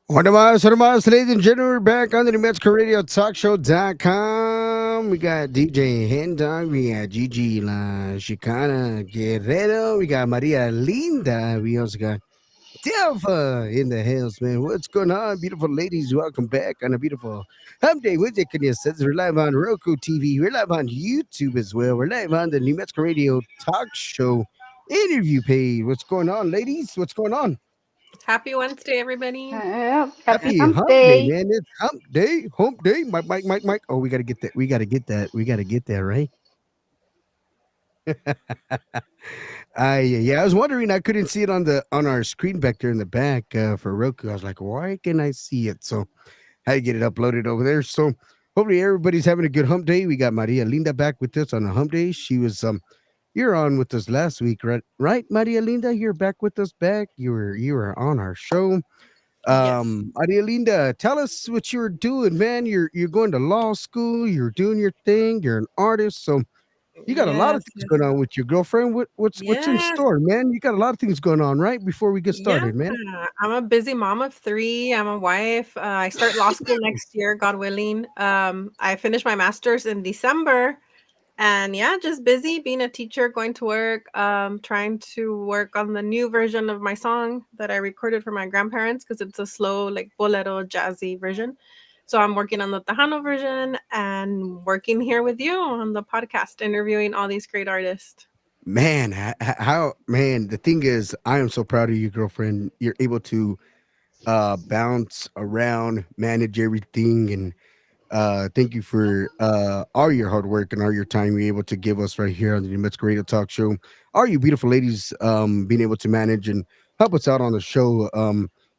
What am I, ladies and gentlemen? We're back on the Mexico Radio Talk Show.com. We got DJ Hendog, we got Gigi La Chicana Guerrero, we got Maria Linda, we also got Delva in the house, man. What's going on, beautiful ladies? Welcome back on a beautiful Hump Day Wednesday. Says we're live on Roku TV, we're live on YouTube as well. We're live on the New Mexico Radio Talk Show interview page. What's going on, ladies? What's going on? Happy Wednesday, everybody. Happy Happy Hump hump day, Day. man. It's hump day. Mike. Oh, we got to get that. We got to get that. We got to get that, right? Yeah. I was wondering, I couldn't see it on our screen back there in the back for Roku. I was like, why can I see it? So I had to get it uploaded over there. So hopefully everybody's having a good hump day. We got Maria Linda back with us on a hump day. She was you're on with us last week, right? Right, Maria Linda? You're back with us back. You were on our show. Yes. Maria Linda, tell us what you're doing, man. You're going to law school. You're doing your thing. You're an artist, so you got a lot of Yes. things Yes. going on with your girlfriend. What's in Yes. store, man? You got a lot of things going on, right? Before we get Yeah. started, man. I'm a busy mom of three. I'm a wife. I start law school next year, God willing. I finish my master's in December. And yeah, just busy being a teacher, going to work, trying to work on the new version of my song that I recorded for my grandparents because it's a slow, like bolero, jazzy version. So I'm working on the Tejano version and working here with you on the podcast, interviewing all these great artists. Man, how man? The thing is, I am so proud of you, girlfriend. You're able to bounce around, manage everything, and thank you for all your hard work and all your time you're able to give us right here on the New Mexico Radio Talk Show. All you beautiful ladies being able to manage and help us out on the show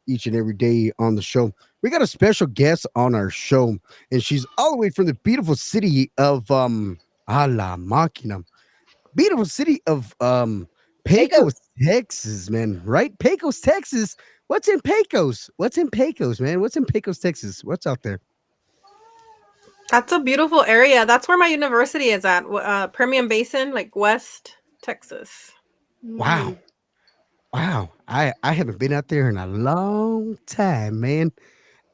each and every day on the show. We got a special guest on our show, and she's all the way from the beautiful city of A La Máquina. Beautiful city of Pecos, Pecos. Texas, man. Right? Pecos, Texas. What's in Pecos? What's in Pecos, man? What's in Pecos, Texas? What's out there? That's a beautiful area. That's where my university is at, Permian Basin, like West Texas. Wow. Mm. Wow. I haven't been out there in a long time, man.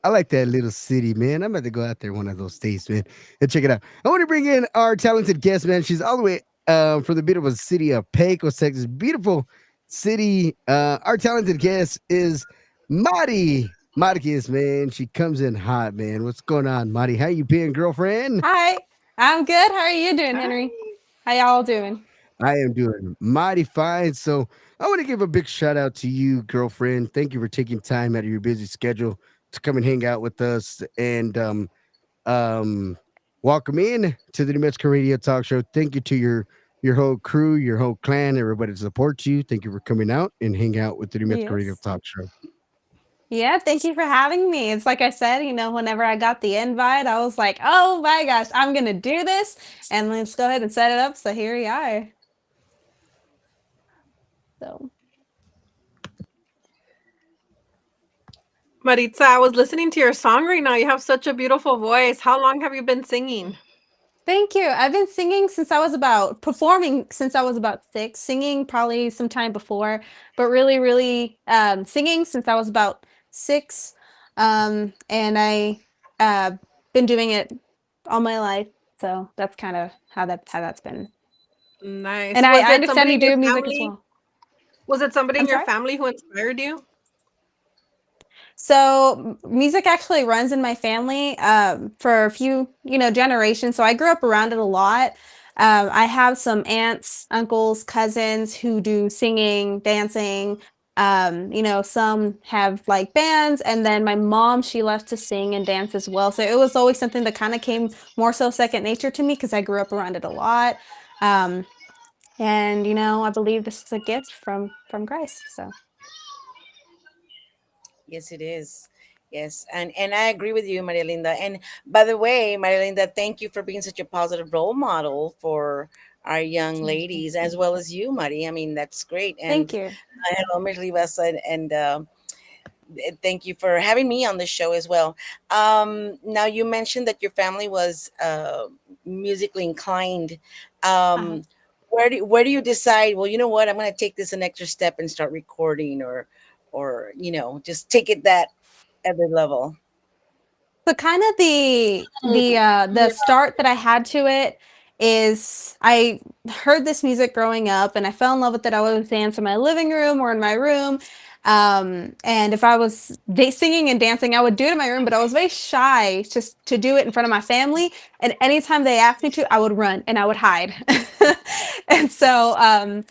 I like that little city, man. I'm about to go out there one of those days, man, and check it out. I want to bring in our talented guest, man. She's all the way from the beautiful city of Pecos, Texas. Beautiful city. Our talented guest is Mari. Marquez, man. She comes in hot, man. What's going on, Mari? How you been, girlfriend? Hi, I'm good. How are you doing, Hi. Henry? How y'all doing? I am doing mighty fine. So I want to give a big shout out to you, girlfriend. Thank you for taking time out of your busy schedule to come and hang out with us and um welcome in to the New Mexico Radio Talk Show. Thank you to your whole crew, your whole clan, everybody that supports you. Thank you for coming out and hang out with the New Mexico Radio Yes. Talk Show. Yeah, thank you for having me. It's like I said, whenever I got the invite, I was like, oh my gosh, I'm going to do this. And let's go ahead and set it up. So here we are. So, Maritza, I was listening to your song right now. You have such a beautiful voice. How long have you been singing? thank you. I've been singing since I was about performing since I was about 6, singing probably some time before, but really, really singing since I was about 6. And I been doing it all my life. So that's kind of how that's been. Nice. And Was I it understand somebody you in your do music as family? well. Was it somebody I'm in your sorry? family who inspired you? So music actually runs in my family for a few, generations. So I grew up around it a lot. I have some aunts, uncles, cousins who do singing, dancing. Some have like bands, and then my mom, she loves to sing and dance as well. So it was always something that kind of came more so second nature to me because I grew up around it a lot. Um, and I believe this is a gift from Christ. So Yes, it is. Yes, and I agree with you, Maria Linda. And by the way, Maria Linda, thank you for being such a positive role model for our young Mhm. ladies as well as you, Maria. I mean, that's great. Thank And you. hello, Miss Livasa, and thank you for having me on the show as well. Now, you mentioned that your family was musically inclined. Uh-huh. Um, where do you decide? Well, you know what? I'm going to take this an extra step and start recording, or just take it that. at the level? So kind of the start that I had to it is I heard this music growing up and I fell in love with it. I would dance in my living room or in my room. And if I was singing and dancing, I would do it in my room, but I was very shy just to do it in front of my family. And anytime they asked me to, I would run and I would hide. And so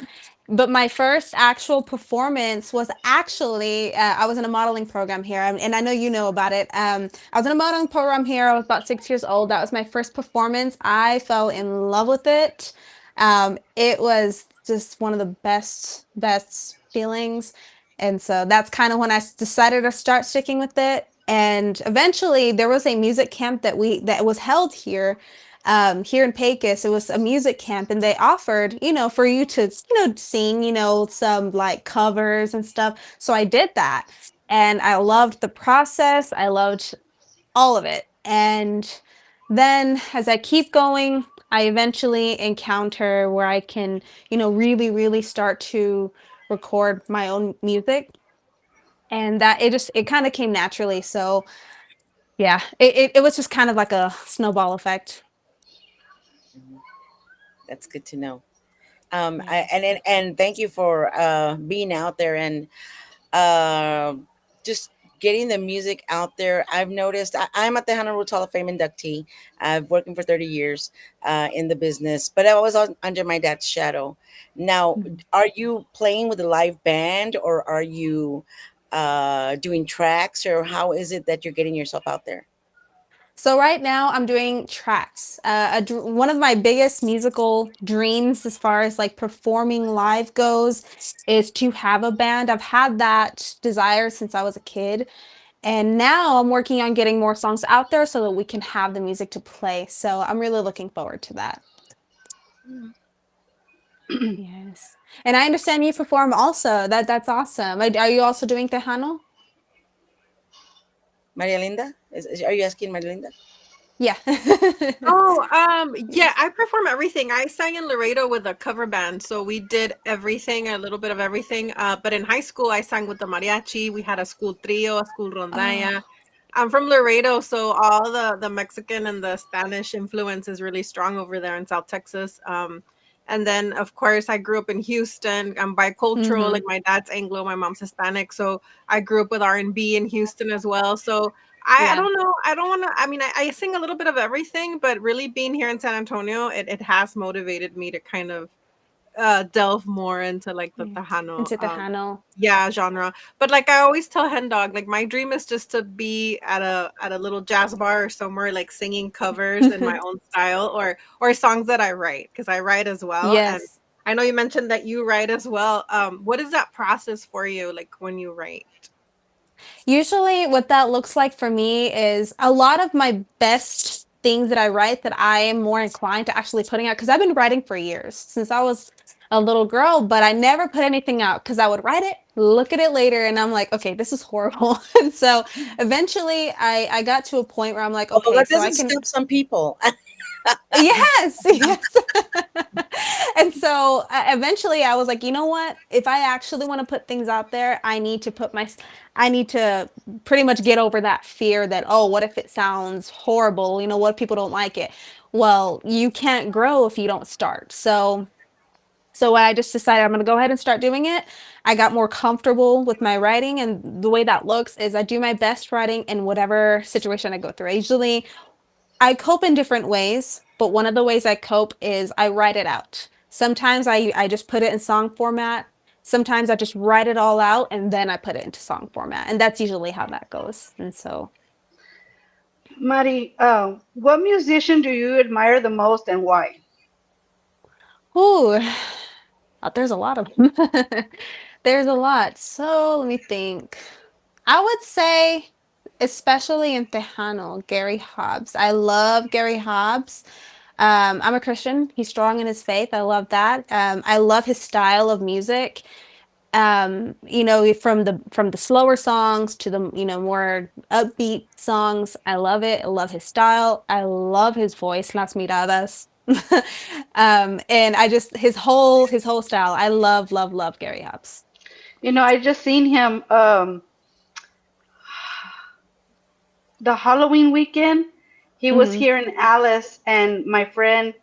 but my first actual performance was actually I was in a modeling program here, and I know you know about it. I was in a modeling program here. I was about 6 years old. That was my first performance. I fell in love with it. It was just one of the best feelings, and so that's kind of when I decided to start sticking with it. And eventually, there was a music camp that was held here here in Pecos. It was a music camp, and they offered, for you to, sing, some like covers and stuff. So I did that, and I loved the process. I loved all of it. And then as I keep going, I eventually encounter where I can, really, really start to record my own music. And that it kind of came naturally. So yeah, it was just kind of like a snowball effect. That's good to know. Yes. And thank you for being out there and uh, just getting the music out there. I've noticed I'm a Tejano Roots Hall of Fame inductee. I've working for 30 years in the business, but I was under my dad's shadow. Now, are you playing with a live band or are you doing tracks, or how is it that you're getting yourself out there? So right now I'm doing tracks. One of my biggest musical dreams as far as like performing live goes is to have a band. I've had that desire since I was a kid. And now I'm working on getting more songs out there so that we can have the music to play. So I'm really looking forward to that. Yes. And I understand you perform also. That's awesome. Are you also doing Tejano? Maria Linda? Are you asking Maria Linda? Yeah. Oh, yeah, I perform everything. I sang in Laredo with a cover band, so we did everything, a little bit of everything. But in high school, I sang with the mariachi. We had a school trio, a school rondalla. Oh. I'm from Laredo, so all the Mexican and the Spanish influence is really strong over there in South Texas. And then, of course, I grew up in Houston. I'm bicultural, like Hmm. my dad's Anglo, my mom's Hispanic, so I grew up with R&B in Houston as well. So I Yeah. don't know. I don't want to. I mean, I sing a little bit of everything, but really being here in San Antonio, it has motivated me to kind of delve more into like the Yeah. Tejano Into Tejano. yeah, genre. But like I always tell Hen Dog, like my dream is just to be at a little jazz bar or somewhere like singing covers in my own style or songs that I write because I write as well. And Yes. I know you mentioned that you write as well. What is that process for you like when you write? Usually, what that looks like for me is a lot of my best things that I write that I am more inclined to actually putting out because I've been writing for years since I was a little girl, but I never put anything out because I would write it, look at it later, and I'm like, okay, this is horrible. And so eventually I got to a point where I'm like, Although okay, that so I doesn't can. stop some people. Yes, yes. And so eventually I was like, you know what? If I actually want to put things out there, I need to pretty much get over that fear that, oh, what if it sounds horrible? What if people don't like it? Well, you can't grow if you don't start. So I just decided I'm going to go ahead and start doing it. I got more comfortable with my writing, and the way that looks is I do my best writing in whatever situation I go through. I cope in different ways, but one of the ways I cope is I write it out. Sometimes I just put it in song format. Sometimes I just write it all out and then I put it into song format. And that's usually how that goes. And so, Mari, what musician do you admire the most and why? ooh, there's a lot of them. There's a lot. So let me think. I would say, especially in Tejano, Gary Hobbs. I love Gary Hobbs. I'm a Christian. He's strong in his faith. I love that. I love his style of music. From the slower songs to the, more upbeat songs. I love it. I love his style. I love his voice, Las Miradas. And I just his whole style. I love, love, love Gary Hobbs. I just seen him. the Halloween weekend, he was Mhm. here in Alice, and my friend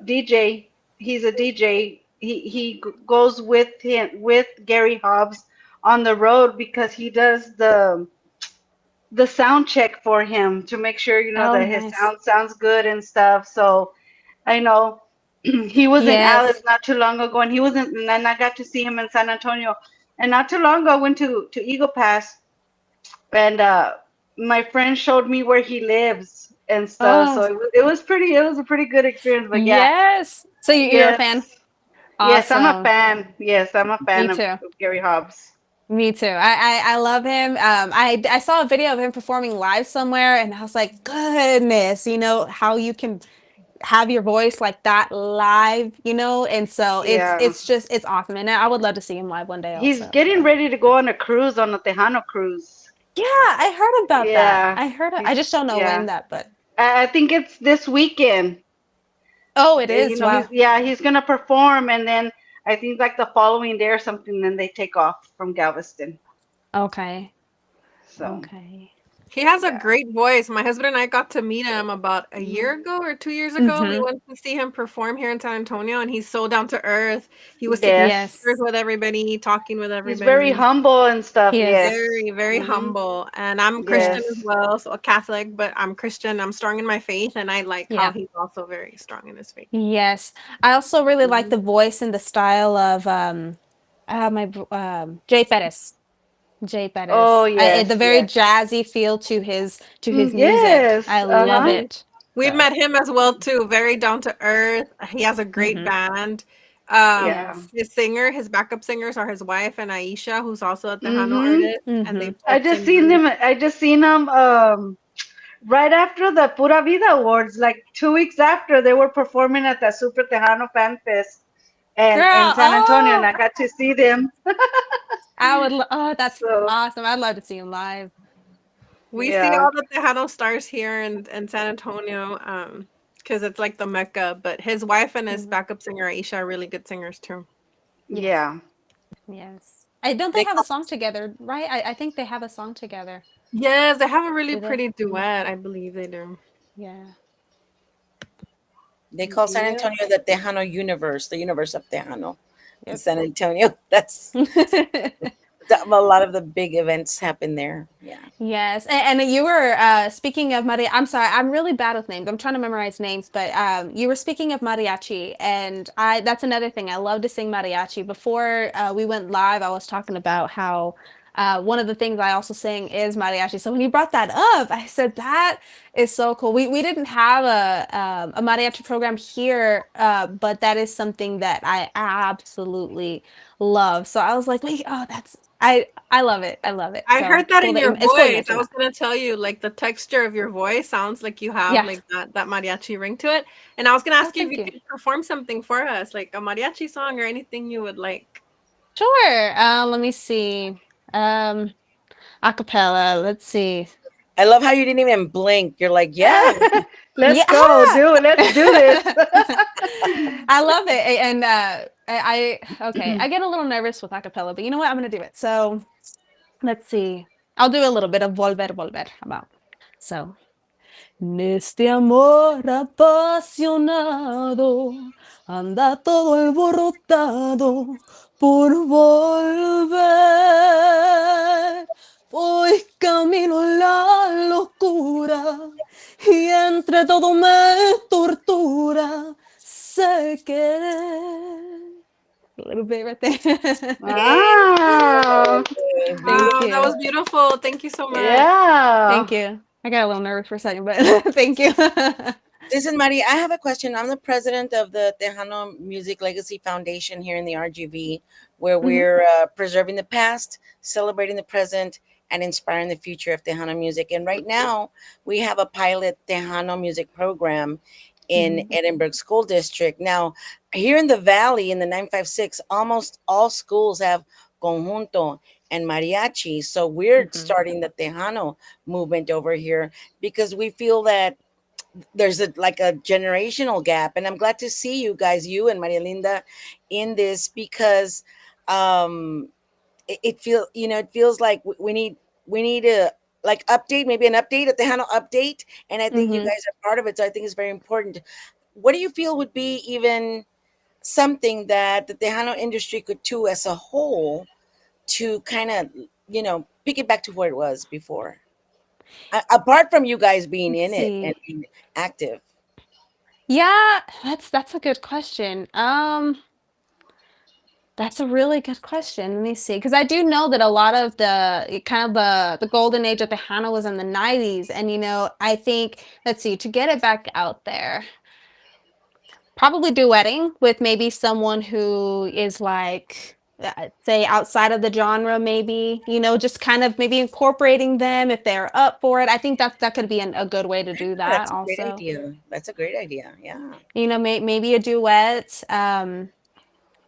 DJ, he's a DJ. He goes with him with Gary Hobbs on the road because he does the sound check for him to make sure Oh, that his nice. sound sounds good and stuff. So I know he was in Yes. Alice not too long ago, and he was in, and then I got to see him in San Antonio. And not too long ago, I went to Eagle Pass, and my friend showed me where he lives and stuff. So Oh, it was a pretty good experience. But yeah, yes. So you're a yes, fan? yes, I'm a Awesome. fan. Yes, I'm a Me fan too. of Gary Hobbs. Me too. I love him. I saw a video of him performing live somewhere, and I was like, goodness, how you can have your voice like that live, and so it's Yeah, it's just it's awesome, and I would love to see him live one day he's also. getting So ready to go on a cruise, on a Tejano cruise. yeah, I heard about that. Yeah, I heard it. I he's just don't know when yeah. that, but I think it's this weekend. oh, it is. He's Wow. he's gonna perform, and then I think like the following day or something, then they take off from Galveston. Okay. So Okay. He has a yeah. great voice. My husband and I got to meet him about a Mhm. year ago or 2 years ago. We Mm-hmm. went to see him perform here in San Antonio, and he's so down to earth. He was taking Yes. pictures Yes. with everybody, talking with He's very everybody. humble and stuff. He is. Yes. Very, very Mhm. humble. And I'm Yeah. Christian as Yes. well, so a Catholic, but I'm Christian. I'm strong in my faith, and I like how Yeah. he's also very strong in his faith. Yes. I also really like Mhm. the voice and the style of Jay Pettis. Jay Oh Pettis. The yes, very yes. jazzy feel to his music. Yes. I love Uh-huh. Mhm. it. We've So, met him as well too, very down to earth. He has a great hmm band. Yeah. yes. His backup singers are his wife and Aisha, who's also a Tejano Mhm. artist, and they Hmm I both just sing seen really. him. I just seen him. Right after the Pura Vida Awards, like 2 weeks after, they were performing at the Super Tejano Fan Fest and in Girl, San Antonio, and oh, I got to see them. oh, that's So awesome. I'd love to see him live. We see yeah. all the Tejano stars here in San Antonio, because it's like the Mecca. But his wife and his Mhm. backup singer Aisha are really good singers too. Yes. Yeah. Yes. I don't they They have a call song together, right? I think they have a song together. Yes, they have a really Do they? pretty duet. I believe they do. Yeah. they call San Yep. Antonio the Tejano universe, the universe of Tejano in Yep. San Antonio. That's a lot of the big events happen there. Yeah. Yes, and you were speaking of Maria. I'm sorry, I'm really bad with names. I'm trying to memorize names, but you were speaking of mariachi, and that's another thing. I love to sing mariachi. Before we went live, I was talking about how one of the things I also sing is mariachi. So when you brought that up, I said that is so cool. We didn't have a mariachi program here, but that is something that I absolutely love. So I was like, wait, oh, I love it. I love it. I So heard that cool in that your it's cool you voice. I mentioned was that. gonna tell you, like the texture of your voice sounds like you have Yeah. like that mariachi ring to it. And I was gonna Oh, ask you if thank you you. could perform something for us, like a mariachi song or anything you would like. Sure. Let me see. Um, Acapella. Let's see. I love how you didn't even blink. You're like, yeah. Let's Yeah. go. Do it. Let's do this. I love it. And okay, I get a little nervous with acapella, but you know what? I'm gonna do it. So let's see. I'll do a little bit of volver, volver. How about? So Neste amor apasionado anda todo alborotado por volver. Voy camino a la locura y entre todo me tortura sé querer. A little bit right there. Wow. Thank Wow, that you. was beautiful. Thank you so much. Yeah. Thank you. I got a little nervous for a second, but thank you. Listen, Mari, I have a question. I'm the president of the Tejano Music Legacy Foundation here in the RGV, where Mhm, we're preserving the past, celebrating the present, and inspiring the future of Tejano music. And right now, we have a pilot Tejano music program in mhm, Edinburgh School District. Now, here in the Valley, in the 956, almost all schools have conjunto and mariachi. So we're mhm. starting the Tejano movement over here because we feel that there's a like a generational gap, and I'm glad to see you guys, you and Maria Linda, in this because it feel it feels like we need a like update, maybe an update, a Tejano update, and I think you Mhm. guys are part of it. So I think it's very important. What do you feel would be even something that the Tejano industry could do as a whole to kind of, pick it back to where it was before? Apart from you guys being Let's in it and see. being active. Yeah, that's a good question. That's a really good question. Let me see, because I do know that a lot of the kind of the golden age of Tejano was in the 90s, and I think, let's see, to get it back out there, probably duetting with maybe someone who is like, say, outside of the genre, maybe, just kind of maybe incorporating them if they're up for it. I think that could be a good way to do Yeah, that that's a great also. idea. That's a great idea. Yeah. Maybe a duet.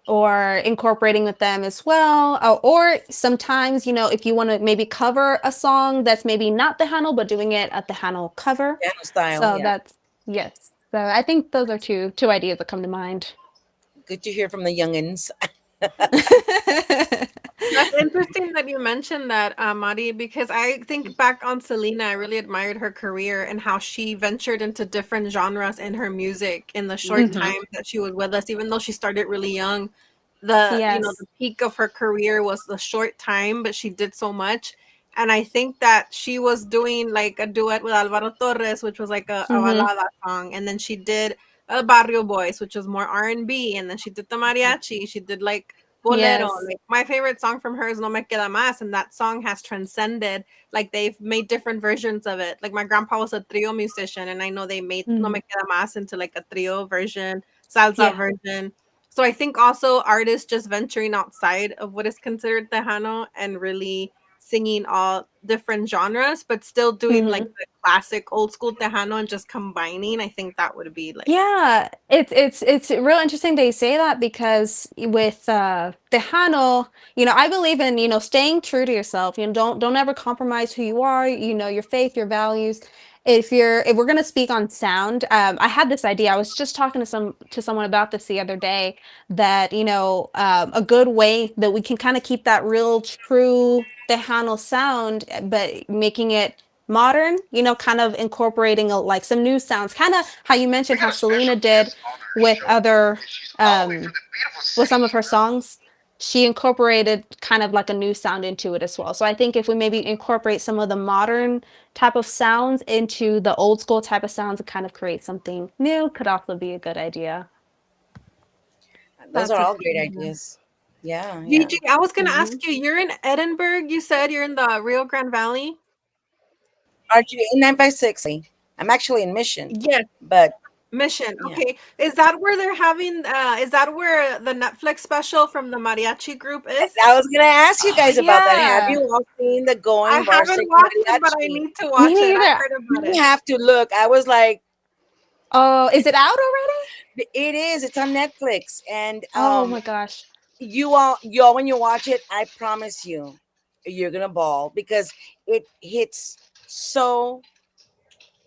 Or incorporating with them as well. Or sometimes, if you want to maybe cover a song that's maybe not the Tejano, but doing it at the Tejano cover. Piano style. So Yeah. that's, yes. So I think those are two ideas that come to mind. Good to hear from the youngins. That's interesting that you mentioned that, Mari, because I think back on Selena. I really admired her career and how she ventured into different genres in her music in the short Hmm. Mhm. time that she was with us. Even though she started really young, the Yes. peak of her career was the short time, but she did so much. And I think that she was doing like a duet with Alvaro Torres, which was like a Mhm. balada song, and then she did Barrio Boys, which was more R&B, and then she did the mariachi. She did like bolero. Yes. Like my favorite song from her is No Me Queda Más, and that song has transcended. Like they've made different versions of it. Like my grandpa was a trio musician, and I know they made No Mhm. Me Queda Más into like a trio version, salsa Yeah. version. So I think also artists just venturing outside of what is considered Tejano and really singing all different genres, but still doing like Mhm. the classic old school Tejano and just combining. I think that would be like Yeah, it's real interesting that you say that because with Tejano, I believe in, staying true to yourself. Don't ever compromise who you are, your faith, your values. If we're gonna speak on sound, I had this idea. I was just talking to someone about this the other day that, a good way that we can kind of keep that real true Tejano sound, but making it modern, kind of incorporating like some new sounds, kind of how you mentioned how Selena did with other with some of her songs. She incorporated kind of like a new sound into it as well. So I think if we maybe incorporate some of the modern type of sounds into the old school type of sounds and kind of create something new could also be a good idea. Those that's are a all great great idea. ideas. Yeah, yeah. DJ, I was gonna ask Mhm. you, you're in Edinburgh. You said you're in the Rio Grande Valley. RGA 956. I'm actually in Mission, Yes, but Mission. yeah. Okay, is that where they're having? Is that where the Netflix special from the mariachi group is? I was gonna ask you Oh guys about that. Have yeah. you all seen the I Going haven't Varsity watched it, but I Mariachi? need to Me watch it. I neither. heard about You it. have to look. I was like, Oh, is it out already? it is. It's on Netflix, and Oh my gosh. you all, when you watch it, I promise you, you're gonna bawl because it hits so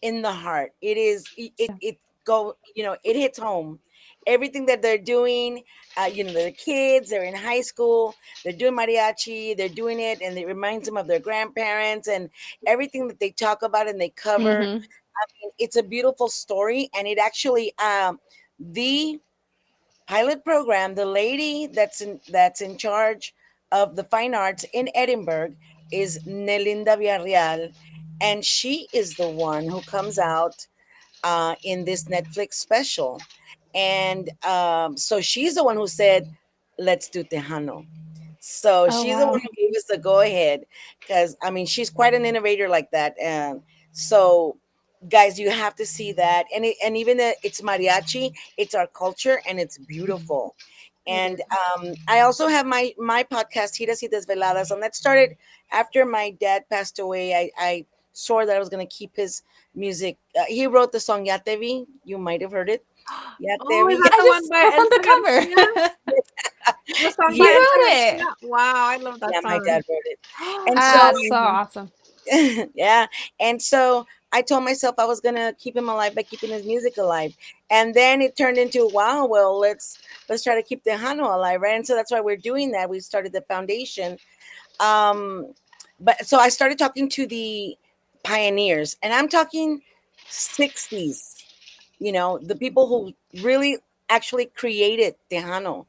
in the heart. It is it go, it hits home. Everything that they're doing, they're kids, they're in high school, they're doing mariachi, they're doing it, and it reminds them of their grandparents and everything that they talk about and they cover. Mhm. It's a beautiful story, and it actually the pilot program, the lady that's in charge of the fine arts in Edinburgh is Nelinda Villarreal, and she is the one who comes out in this Netflix special. And so she's the one who said, let's do Tejano. So Oh she's the one wow. who gave us the go ahead because, I mean, she's quite an innovator like that. So, guys, you have to see that. And even though it's mariachi, it's our culture and it's beautiful. It And is. I also have my podcast, Giras y Desveladas, and that started after my dad passed away. I swore that I was going to keep his music. He wrote the song Ya Te Vi. You might have heard it. Ya Te Oh, is Vi. that I the one just by that's on Elsa the Garcia? cover. The song He by Yeah, Elsa wrote it. Garcia? Wow, I love that yeah, my song. dad wrote it. And That's so, Ah, so amazing. awesome. yeah. And so I told myself I was gonna keep him alive by keeping his music alive. And then it turned into, wow, well, let's try to keep Tejano alive, right? And so that's why we're doing that. We started the foundation. Um, but so I started talking to the pioneers, and I'm talking 60s, the people who really actually created Tejano.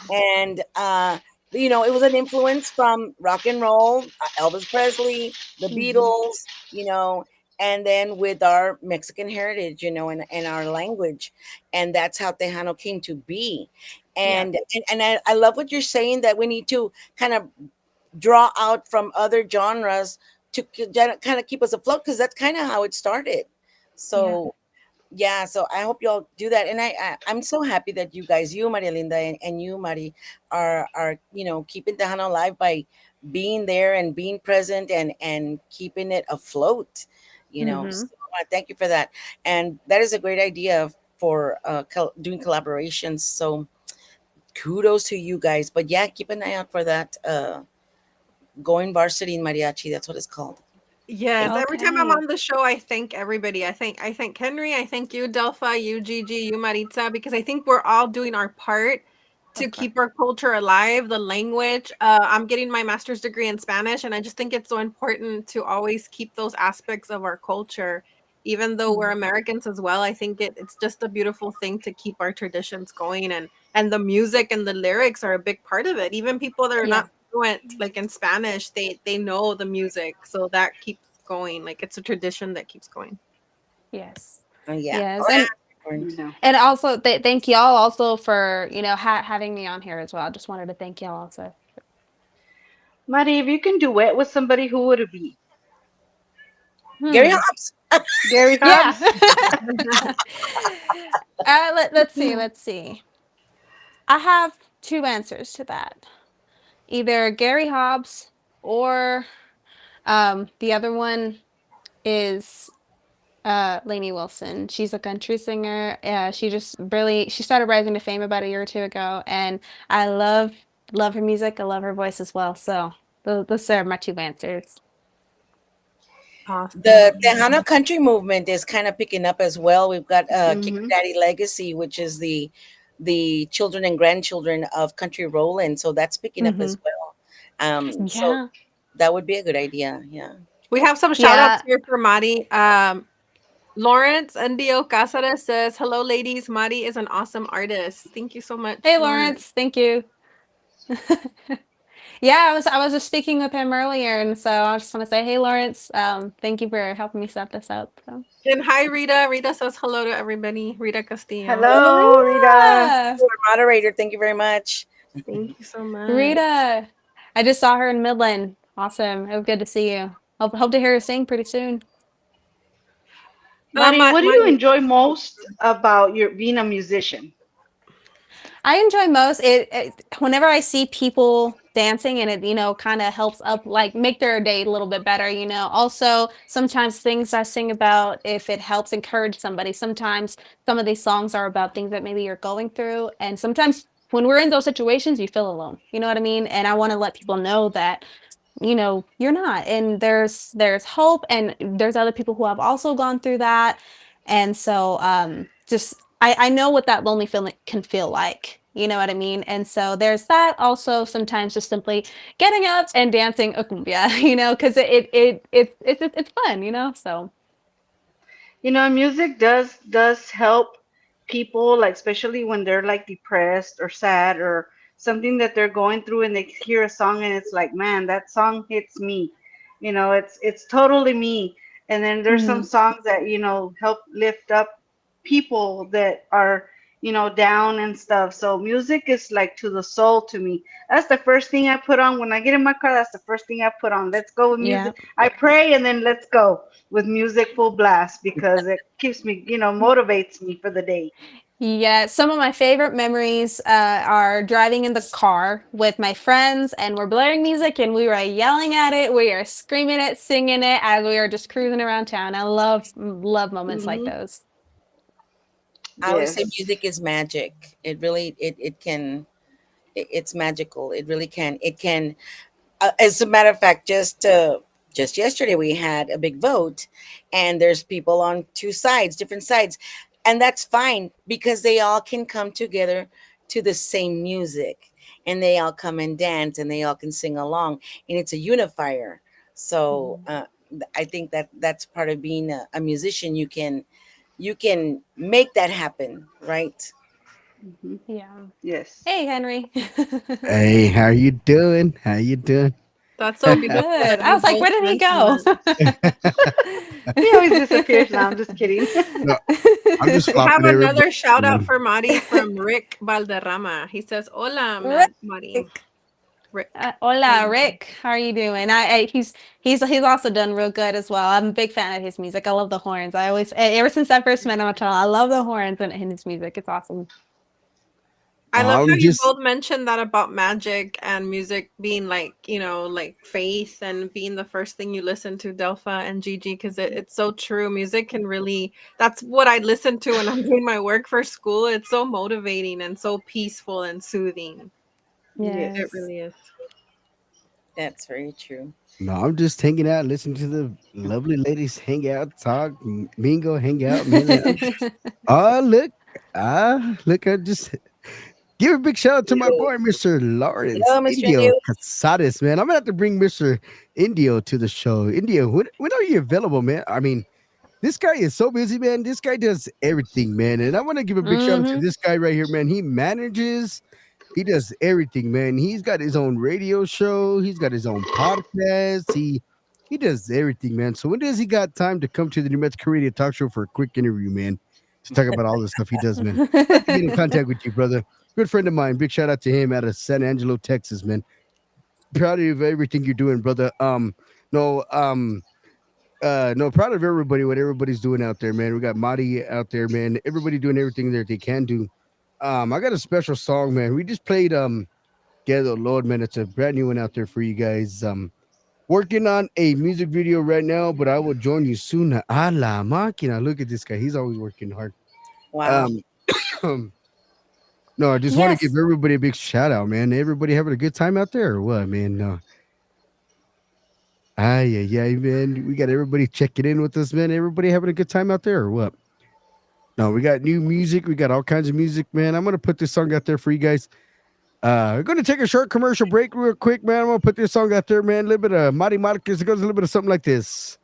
And it was an influence from rock and roll, Elvis Presley, the Mhm. Beatles, and then with our Mexican heritage, and our language, and that's how Tejano came to be. Yeah. And I love what you're saying, that we need to kind of draw out from other genres to kind of keep us afloat, because that's kind of how it started. Yeah. So yeah, so I hope y'all do that. And I'm so happy that you guys, you Maria Linda, and you Mari, are keeping Tejano alive by being there and being present, and keeping it afloat. So Mhm. I wanna thank you for that. And that is a great idea for doing collaborations. So kudos to you guys. But yeah, keep an eye out for that. Going varsity in mariachi. That's what it's called. Yes, Thank every time I'm Okay. on the show, I thank everybody. I thank Henry, I thank you, Delpha, you, Gigi, you, Maritza, because I think we're all doing our part to Of course. keep our culture alive, the language. I'm getting my master's degree in Spanish, and I just think it's so important to always keep those aspects of our culture, even though we're Mhm. Americans as well. I think it's just a beautiful thing to keep our traditions going, and the music and the lyrics are a big part of it. Even people that are Yeah. not fluent like in Spanish, they know the music, so that keeps going. Like it's a tradition that keeps going. Yes. Oh yeah. Yes. Oh yeah. And You know, also thank y'all also for, having me on here as well. Just wanted to thank y'all also. Mari, if you can duet with somebody, who would it be? Gary Hmm. Hobbs. Gary Yeah. Hobbs? Let's see. Let's see. I have two answers to that. Either Gary Hobbs or the other one is Lainey Wilson. She's a country singer. She started rising to fame about a year or two ago, and I love her music. I love her voice as well. So those are my two answers. The Awesome. Tejano country movement is kind of picking up as well. We've got Kicker Hmm. Daddy Legacy, which is the children and grandchildren of country Roland. So that's picking up Hmm. as well. So Yeah. that would be a good idea. Yeah. We have some shout outs Yeah. here for Mari. Lawrence Ndio Cáceres says, "Hello, ladies. Mari is an awesome artist. Thank you so much, Hey, Lawrence." Lawrence. Thank you. Yeah, I was just speaking with him earlier, and so I just want to say, hey, Lawrence. Thank you for helping me set this up. So. And hi, Rita. Rita says hello to everybody. Rita Castillo. Oh, Hello, Rita. Rita. our moderator, thank you very much. Thank you so much. Rita. I just saw her in Midland. Awesome. It was good to see you. Hope to hear her sing pretty soon. Mari, My what do my you enjoy most about your being a musician? I enjoy most whenever I see people dancing and it, kind of helps up like make their day a little bit better. Also, sometimes things I sing about, if it helps encourage somebody, sometimes some of these songs are about things that maybe you're going through. And sometimes when we're in those situations, you feel alone. You know what I mean? And I want to let people know that you're not, and there's hope, and there's other people who have also gone through that. And so just I know what that lonely feeling can feel like, you know what I mean? And so there's that. Also sometimes just simply getting up and dancing a cumbia, because it's fun, so Music does help people, like especially when they're like depressed or sad or something that they're going through, and they hear a song and it's like, man, that song hits me. It's totally me. And then there's some mhm. songs that help lift up people that are down and stuff. So music is like to the soul to me. That's the first thing I put on when I get in my car. That's the first thing I put on. Let's go with Yeah. music. I pray and then let's go with music full blast because it keeps me, motivates me for the day. Yeah, some of my favorite memories are driving in the car with my friends, and we're blaring music, and we were yelling at it, we are screaming it, singing it as we are just cruising around town. I love moments like Hmm. those. I always say Yes. music is magic. It really it can it's magical. It really can. It can. As a matter of fact, just yesterday we had a big vote, and there's people on two sides, different sides, and that's fine because they all can come together to the same music, and they all come and dance, and they all can sing along, and it's a unifier. So Mhm. I think that that's part of being a musician. You can make that happen, right? Hmm. Yeah. Yes. Hey, Henry. Hey, how you doing? How you doing? That's so beautiful Good. that I you was like, both where did he mentioned go? that. He always disappears now. I'm just kidding. No, I'm just We have flopping everybody. another shout out Man. for Mari from Rick Valderrama. He says, "Hola, Mari." Rick. Rick. How Hola, you doing? Rick. How are you doing? He's also done real good as well. I'm a big fan of his music. I love the horns. I always ever since I first met him, I love the horns in his music. It's awesome. I No, love how I'm you just both mentioned that about magic and music being like, like faith and being the first thing you listen to, Delpha and Gigi, because it's so true. Music can really, that's what I listen to when I'm doing my work for school. It's so motivating and so peaceful and soothing. It Yes. Yes. really is. That's very true. no, I'm just hanging out, listening to the lovely ladies hang out, talk, mingle, hang out, man. Oh, look! I just give a big shout out to my Hello, boy, Mr. Lawrence hello, Mr. Indio Indio. Casares, man. I'm gonna have to bring Mr. Indio to the show. Indio, when are you available, man? I mean, this guy is so busy, man. This guy does everything, man. And I want to give a big shout out to Hmm. this guy right here, man. He manages, he does everything, man. He's got his own radio show, he's got his own podcast. He does everything, man. So when does he got time to come to the New Mexico Radio Talk Show for a quick interview, man? To talk about all the stuff he does, man. I'd like to get in contact with you, brother. Good friend of mine. Big shout out to him out of San Angelo, Texas, man. Proud of everything you're doing, brother. No, no, proud of everybody, what everybody's doing out there, man. We got Madi out there, man. Everybody doing everything that they can do. I got a special song, man. We just played Get the Lord, man. It's a brand new one out there for you guys. Working on a music video right now, but I will join you soon. A la máquina. Look at this guy. He's always working hard. Wow. Um no, I just want to give Yes. everybody a big shout out, man. Everybody having a good time out there or what, man? No. Yeah, man. We got everybody checking in with us, man. Everybody having a good time out there or what? No, we got new music. We got all kinds of music, man. I'm gonna put this song out there for you guys. We're gonna take a short commercial break real quick, man. I'm gonna put this song out there, man. A little bit of Mari Marquez. It goes a little bit of something like this.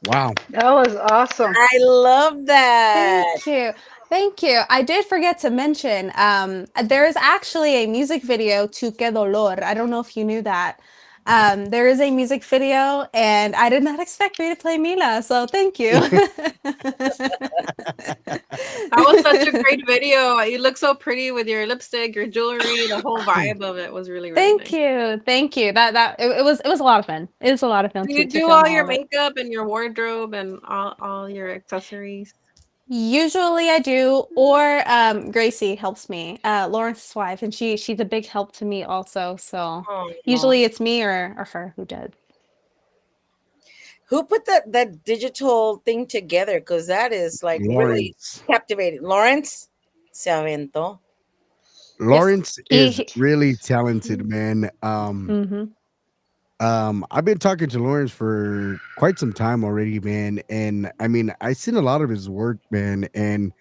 Wow. That was awesome. I love that. Thank you. Thank you. I did forget to mention, there is actually a music video to Que Dolor. I don't know if you knew that. There is a music video, and I did not expect me to play Mila, so thank you. That was such a great video. You look so pretty with your lipstick, your jewelry, the whole vibe of it was really, really Thank nice. you. Thank you. It was a lot of fun. It was a lot of fun Do you to do film all all your of it. makeup and your wardrobe and all your accessories? Usually I do, or Gracie helps me, Lawrence's wife, and she's a big help to me also. So Oh, usually it's me or her who does. who put that digital thing together? Because that is like really Lawrence. captivating. Lawrence se aventó. Yes, Lawrence he. is he really talented, man. hmm I've been talking to Lawrence for quite some time already, man. And I mean, I seen a lot of his work, man, and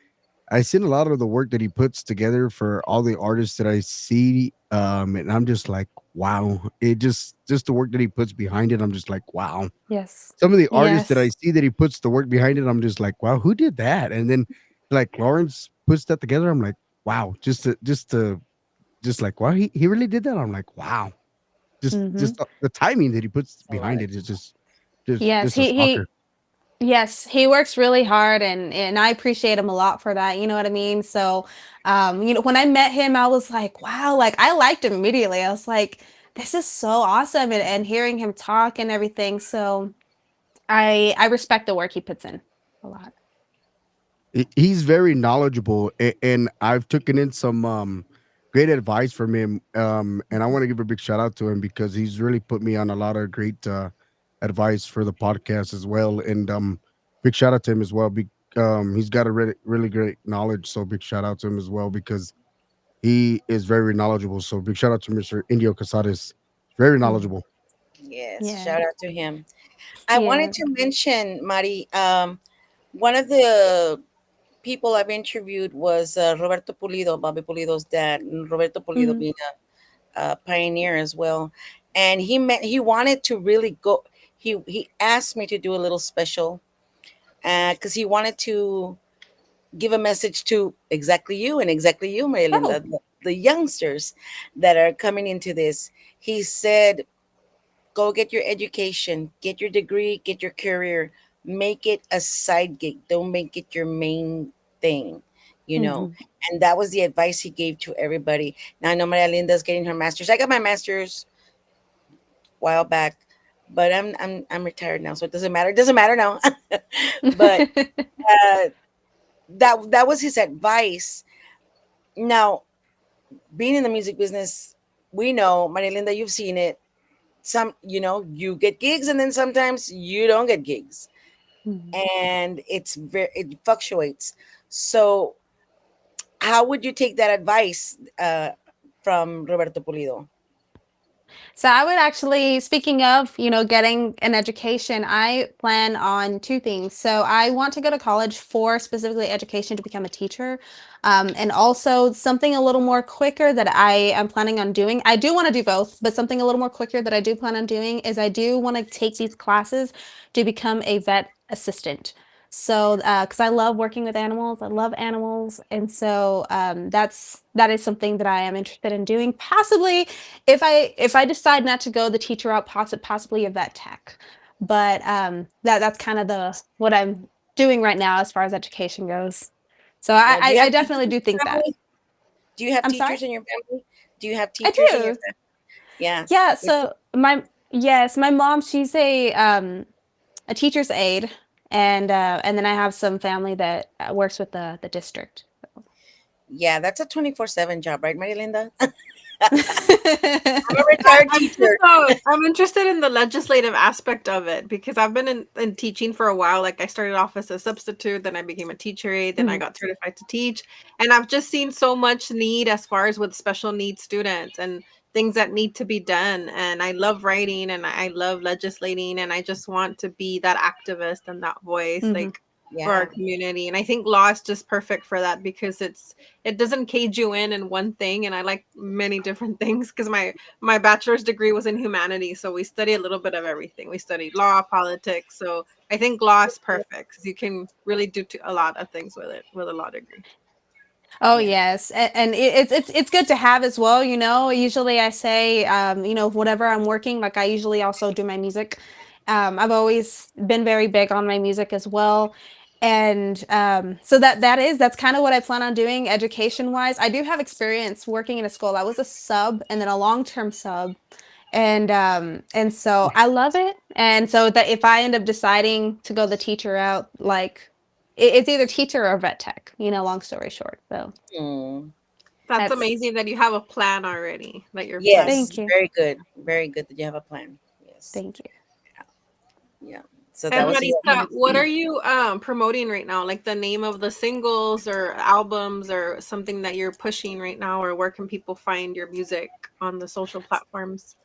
I seen a lot of the work that he puts together for all the artists that I see. And I'm just like, wow. It just the work that he puts behind it, I'm just like, wow. Yes. Some of the artists that I Yes. see that he puts the work behind it, I'm just like, wow, who did that? And then like Lawrence puts that together, I'm like, wow, just like, wow, he really did that. I'm like, wow. hmm Just the timing that he puts I love behind it. it is Yes. just a He stalker. Yes, he works really hard, and I appreciate him a lot for that, you know what I mean? So, when I met him, I was like, wow, like I liked him immediately. I was like, this is so awesome, and hearing him talk and everything. So I respect the work he puts in a lot. He's very knowledgeable, and I've taken in some great advice from him. And I want to give a big shout out to him because he's really put me on a lot of great advice for the podcast as well. And big shout out to him as well. He's got a really great knowledge, so big shout out to him as well because he is very knowledgeable. So big shout out to Mr. Indio Casades. Very Mhm. knowledgeable. Yes, shout Yes. out to him. I wanted Yes. to mention, Mari, one of the people I've interviewed was Roberto Pulido, Bobby Pulido's dad, and Roberto Pulido Mhm. being a pioneer as well. And he wanted to really go. He asked me to do a little special because he wanted to give a message to exactly you, Maria Linda, Oh. the youngsters that are coming into this. He said, go get your education, get your degree, get your career, make it a side gig. Don't make it your main thing, you know. Mhm. And that was the advice he gave to everybody. Now I know Maria Linda's getting her master's. I got my master's a while back, but I'm retired now, so it doesn't matter. It doesn't matter now. But uh, that was his advice. Now, being in the music business, we know, Maria Linda, you've seen it. Some, you get gigs, and then sometimes you don't get gigs, Mhm. and it fluctuates. So how would you take that advice from Roberto Pulido? So I would actually, speaking of, getting an education, I plan on two things. So I want to go to college for specifically education to become a teacher. And also something a little more quicker that I am planning on doing. I do want to do both, but something a little more quicker that I do plan on doing is I do want to take these classes to become a vet assistant. So, because I love working with animals, I love animals, and so that is something that I am interested in doing. Possibly, if I decide not to go the teacher route, possibly a vet tech, but that's kind of the what I'm doing right now as far as education goes. So I Now, do I, you I have teachers definitely in do your think that. family? Do you have I'm sorry. teachers in your family? Do you have I teachers in your do. family? Yeah. Yeah. It's So my mom, she's a teacher's aide, and then I have some family that works with the district. Yeah, that's a 24/7 job, right, Maria Linda? I'm a I, retired I'm just teacher. I'm interested in the legislative aspect of it because I've been in teaching for a while. Like I started off as a substitute, then I became a teacher aide, then I Mhm, got certified to teach, and I've just seen so much need as far as with special needs students and things that need to be done. And I love writing and I love legislating, and I just want to be that activist and that voice, mhm. like for our Yeah. community. And I think law is just perfect for that because it doesn't cage you in one thing, and I like many different things because my bachelor's degree was in humanities, so we study a little bit of everything. We studied law, politics, so I think law is perfect because you can really do a lot of things with it with a law degree. Oh Yeah. yes, and it's good to have as well. You know, usually I say, you know, whatever I'm working, like I usually also do my music. I've always been very big on my music as well, and so that's kind of what I plan on doing education wise. I do have experience working in a school. I was a sub and then a long term sub, and so I love it. And so that if I end up deciding to go the teacher route, like it's either teacher or vet tech. You know, long story short. So. Mm. That's That's amazing that you have a plan already that you're planning. Yes, Thank you. very good. Very good that you have a plan. Yes. Thank you. Yeah. So that And was Marisa, what are you promoting right now? Like the name of the singles or albums or something that you're pushing right now, or where can people find your music on the social platforms?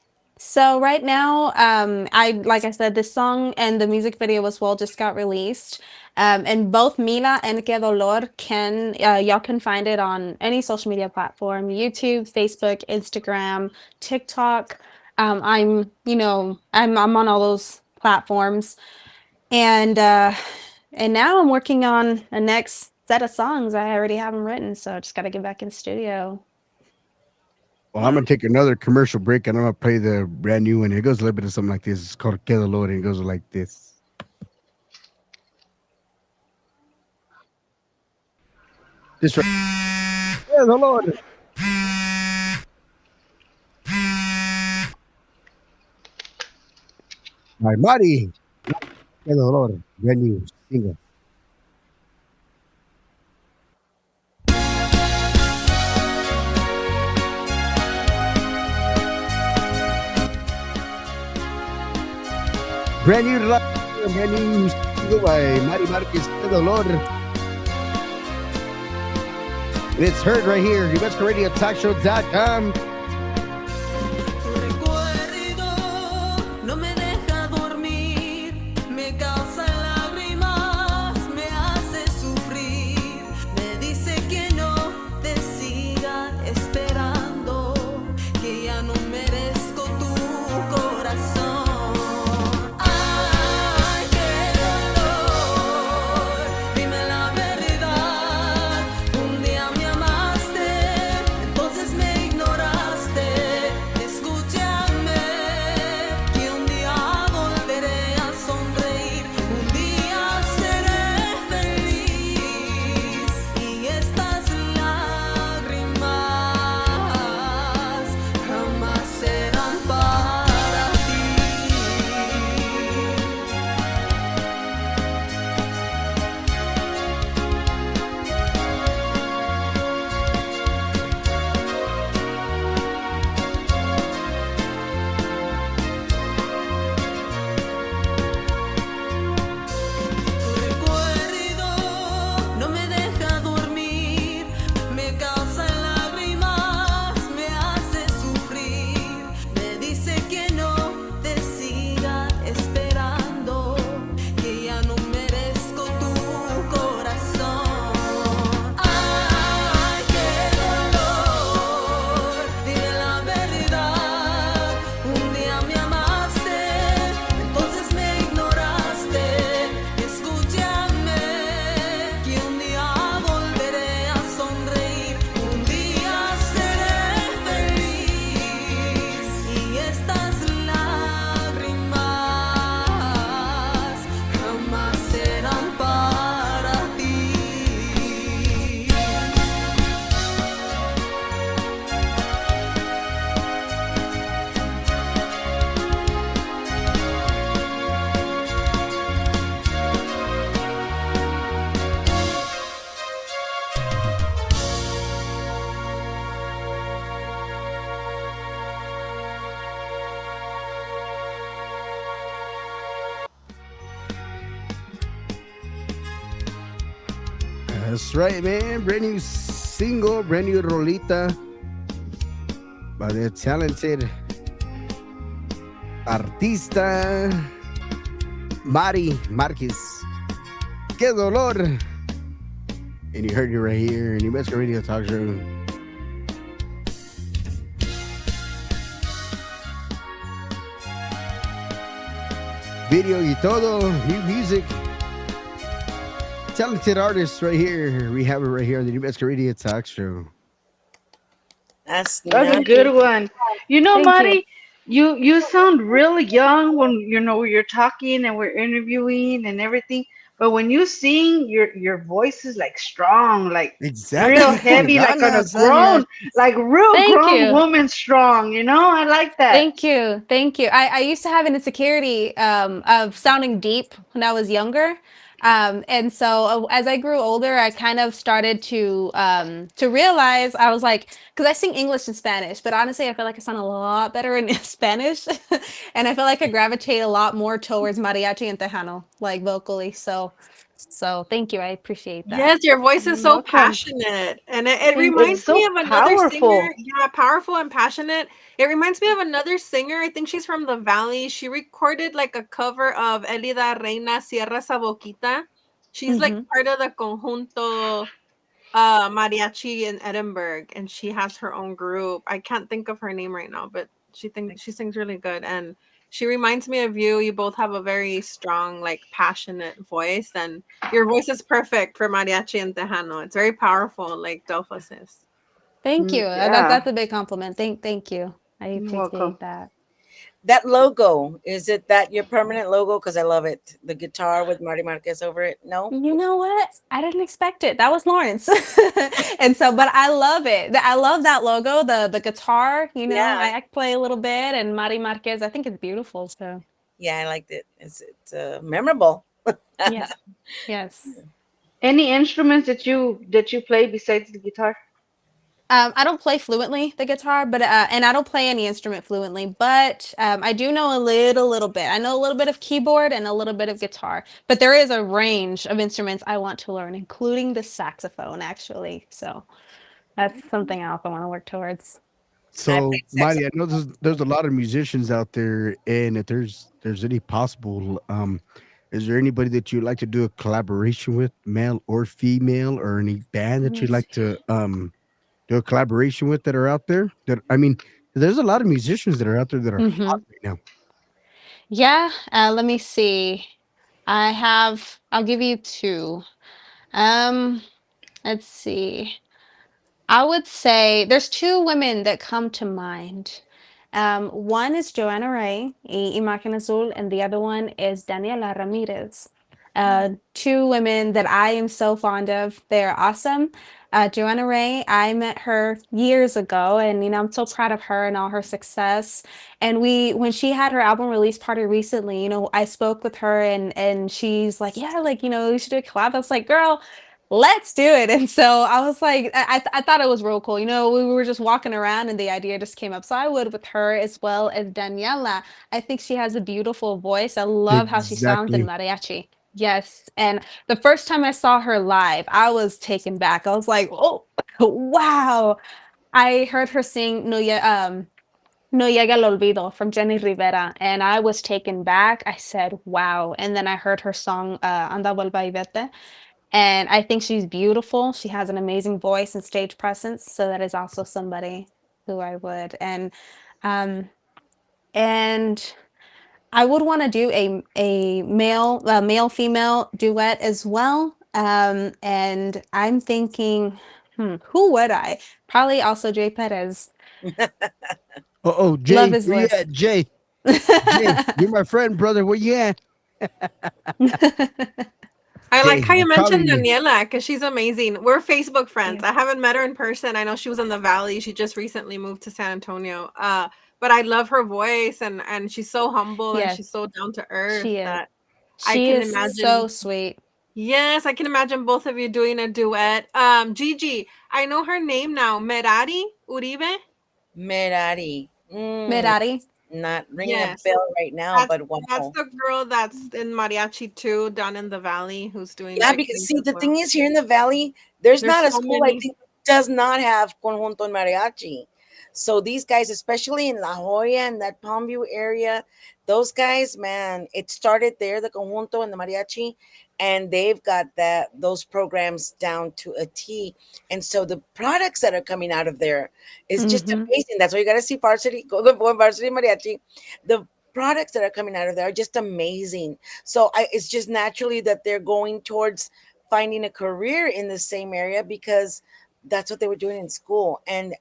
So right now, I like I said, this song and the music video as well just got released. And both Mila and Que Dolor can y'all can find it on any social media platform: YouTube, Facebook, Instagram, TikTok. I'm on all those platforms, and and now I'm working on a next set of songs. I already have them written, so I just got to get back in studio. Well, I'm gonna take another commercial break and I'm gonna play the brand new one. It goes a little bit of something like this. It's called Que Dolor, and it goes like this. This right. Que Dolor. My body. Que Dolor. Brand new single. Brand new, brand new single by Mari Marquez, Que Dolor. And it's heard right here, NewMexicoRadioTalkShow.com. Tu recuerdo no me deja dormir, me causa lágrimas, me hace sufrir, me dice que no te siga esperando, que ya no merezco tu corazón. Ay, qué dolor, dime la verdad, un día me amaste, entonces me ignoraste. Escúchame, que un día volveré a sonreír, un día seré feliz y estas lágrimas jamás serán para ti. Tu recuerdo no me deja dormir, me causa lágrimas, me hace sufrir, me dice que no te siga esperando, que ya no merezco tu corazón. Ay, qué dolor, dime la verdad, un día me amaste, entonces me ignoraste. Escúchame, que un día volveré a sonreír, un día seré feliz y estas lágrimas jamás serán para ti. That's right, man. Brand new single, brand new rolita by the talented artista Mari Marquez. Que Dolor. And you heard it right here in New Mexico Radio Talk Show. video y todo, new music, talented artists right here. We have it right here on the New Mexico Radio Talk Show. That's That's a not. Thank you. good one. You know, Thank you. Mari, you sound really young when you're talking and we're interviewing and everything. But when you sing, your voice is like strong, like real Exactly, con heavy, like on a ganas, Anya. like real Thank grown you. woman strong. You know, I like that. Thank you. Thank you. I used to have an insecurity of sounding deep when I was younger. And so as I grew older, I kind of started to realize I was like, because I sing English and Spanish, but honestly, I feel like I sound a lot better in Spanish. And I feel like I gravitate a lot more towards mariachi and tejano, like vocally. So thank you. I appreciate that. Yes, your voice is You're so welcome. passionate. And it Thank It's you. reminds me so of another powerful. singer. Yeah, powerful and passionate. It reminds me of another singer. I think she's from the Valley. She recorded like a cover of Elida Reina Cierra Esa Boquita. She's like Hmm. part of the conjunto mariachi in Edinburgh, and she has her own group. I can't think of her name right now, but she sings really good, and she reminds me of you. You both have a very strong, like passionate voice, and your voice is perfect for mariachi and tejano. It's very powerful, like Delpha says. Thank you. Yeah, That's a big compliment. Thank you. I you're welcome. appreciate that. That logo, is it that your permanent logo? Because I love it. The guitar with Marty Marquez over it. No? You know what? I didn't expect it. That was Lawrence. And so, but I love it. I love that logo, the guitar, Yeah. I play a little bit and Mari Marquez, I think it's beautiful. So Yeah, I liked it. It's memorable. yeah. Yes. Any instruments that you play besides the guitar? I don't play fluently the guitar, but and I don't play any instrument fluently, but I do know a little bit. I know a little bit of keyboard and a little bit of guitar, but there is a range of instruments I want to learn, including the saxophone, actually. So that's something else I want to work towards. I So, played Mighty, I saxophone. know there's a lot of musicians out there, and if there's any possible, is there anybody that you'd like to do a collaboration with, male or female, or any band Let that me you'd like see. to do a collaboration with that are out there? That I mean, there's a lot of musicians that are out there that are hot Hmm. right now. Yeah, let me see. I'll give you two. Um, let's see. I would say there's two women that come to mind. One is Joanna Ray, Imagen Azul, and the other one is Daniela Ramirez. Two women that I am so fond of. They're awesome. Joanna Ray, I met her years ago, and I'm so proud of her and all her success. And when she had her album release party recently, I spoke with her, and she's like, yeah, like we should do a collab. I was like, girl, let's do it. And so I was like, I thought it was real cool. We were just walking around and the idea just came up. So I would with her as well as Daniela. I think she has a beautiful voice. I love how she sounds in Exactly. mariachi. Yes. And the first time I saw her live, I was taken back. I was like, oh, wow. I heard her sing No Llega el Olvido from Jenny Rivera, and I was taken back. I said, wow. And then I heard her song, Anda Vuelva y Vete, and I think she's beautiful. She has an amazing voice and stage presence. So that is also somebody who I would. Um and I would want to do a male female duet as well. And I'm thinking, who would I? Probably also Jay Perez. Oh, Love Jay, his where you voice. at, Jay? Jay, you're my friend, brother. Where you at? I like Jay, how you I'm calling mentioned you. Daniela because she's amazing. We're Facebook friends. Yes. I haven't met her in person. I know she was in the Valley. She just recently moved to San Antonio. But I love her voice, and she's so humble and Yes, she's so down to earth she is. that I She can is so imagine. sweet. Yes, I can imagine both of you doing a duet. Gigi, I know her name now. Merari Uribe. Merari. Merari. Not ringing a Yes, bell right now, that's but that's wow. the girl that's in mariachi too, down in the valley, who's doing Yeah, big because things see, as the well. thing is, here in the valley, there's There's not a so school I many. think does not have conjunto and mariachi. So these guys, especially in La Jolla and that Palmview area, those guys, man, it started there, the conjunto and the mariachi, and they've got those programs down to a T. And so the products that are coming out of there is just Mm-hmm. amazing. That's why you got to see varsity, go varsity mariachi. The products that are coming out of there are just amazing. So it's just naturally that they're going towards finding a career in the same area because that's what they were doing in school. And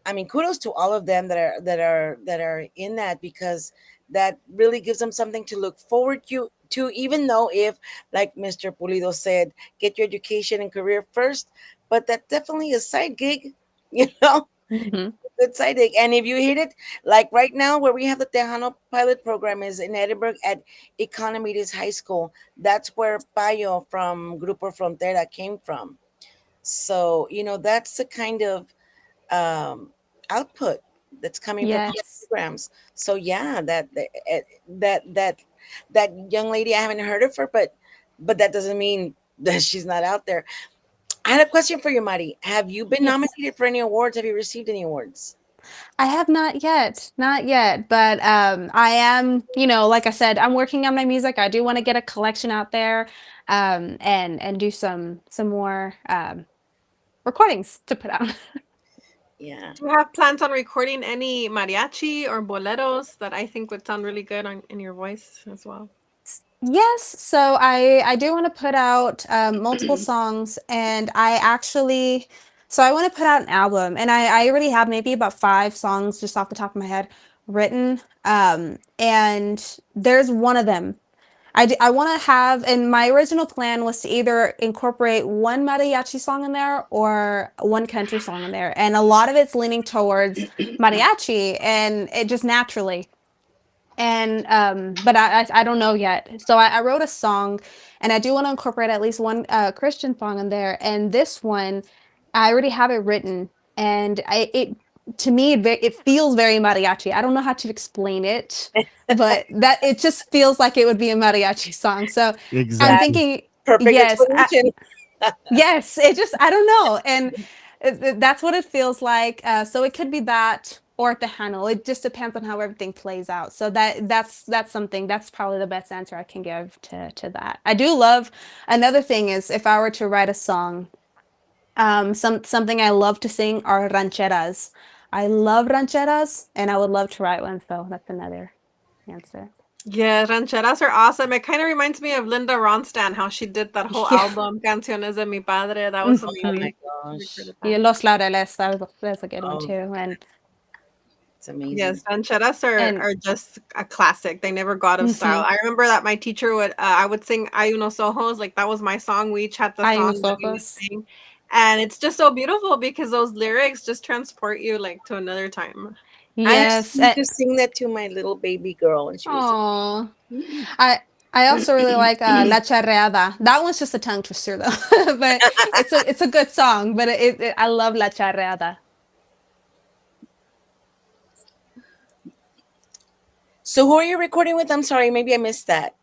I mean, kudos to all of them that are in that, because that really gives them something to look forward to, even though if, like Mr. Pulido said, get your education and career first, but that's definitely a side gig, you know, Mhm. good side gig. And if you hit it, like right now where we have the Tejano pilot program is in Edinburgh at Economides High School. That's where Payo from Grupo Frontera came from. So, that's the kind of um, output that's coming from these Yes. programs. So yeah, that that young lady, I haven't heard of her, but that doesn't mean that she's not out there. I had a question for you, Mari. Have you been Yes. nominated for any awards? Have you received any awards? I have not yet, not yet, but I am, like I said, I'm working on my music. I do want to get a collection out there, and do some more recordings to put out. Yeah. Do you have plans on recording any mariachi or boleros that I think would sound really good in your voice as well? Yes, so I do want to put out multiple songs, and I want to put out an album, and I already have maybe about 5 songs just off the top of my head written. And there's one of them I want to have, and my original plan was to either incorporate one mariachi song in there or one country song in there, and a lot of it's leaning towards mariachi, and it just naturally. And but I don't know yet. So I wrote a song, and I do want to incorporate at least one Christian song in there. And this one, I already have it written, and it to me it feels very mariachi. I don't know how to explain it, but that it just feels like it would be a mariachi song. So I'm That Exactly. thinking, perfect yes, explanation. yes, it just I don't know, and that's what it feels like. So it could be that or at the handle. It just depends on how everything plays out. So that's something that's probably the best answer I can give to that. I do love another thing is if I were to write a song, something I love to sing are rancheras. I love rancheras, and I would love to write one. So that's another answer. Yeah, rancheras are awesome. It kind of reminds me of Linda Ronstadt, how she did that whole Yeah. album, Canciones de mi Padre. That was Oh my Mhm. amazing. I gosh. recorded Yeah, that. Los Laureles, that's a good one Oh, too. And it's amazing. Yes, rancheras are and just a classic. They never go out of style. mhm. I remember that my teacher I would sing Hay unos ojos, like that was my song. We each had the Hay song unos that we would ojos. sing. And it's just so beautiful because those lyrics just transport you like to another time. I Yes. used to sing that to my little baby girl, and she was just, Oh, "Mm." I also really like La Charreada. That one's just a tongue twister though, but it's a good song. But I love La Charreada. So who are you recording with? I'm sorry, maybe I missed that.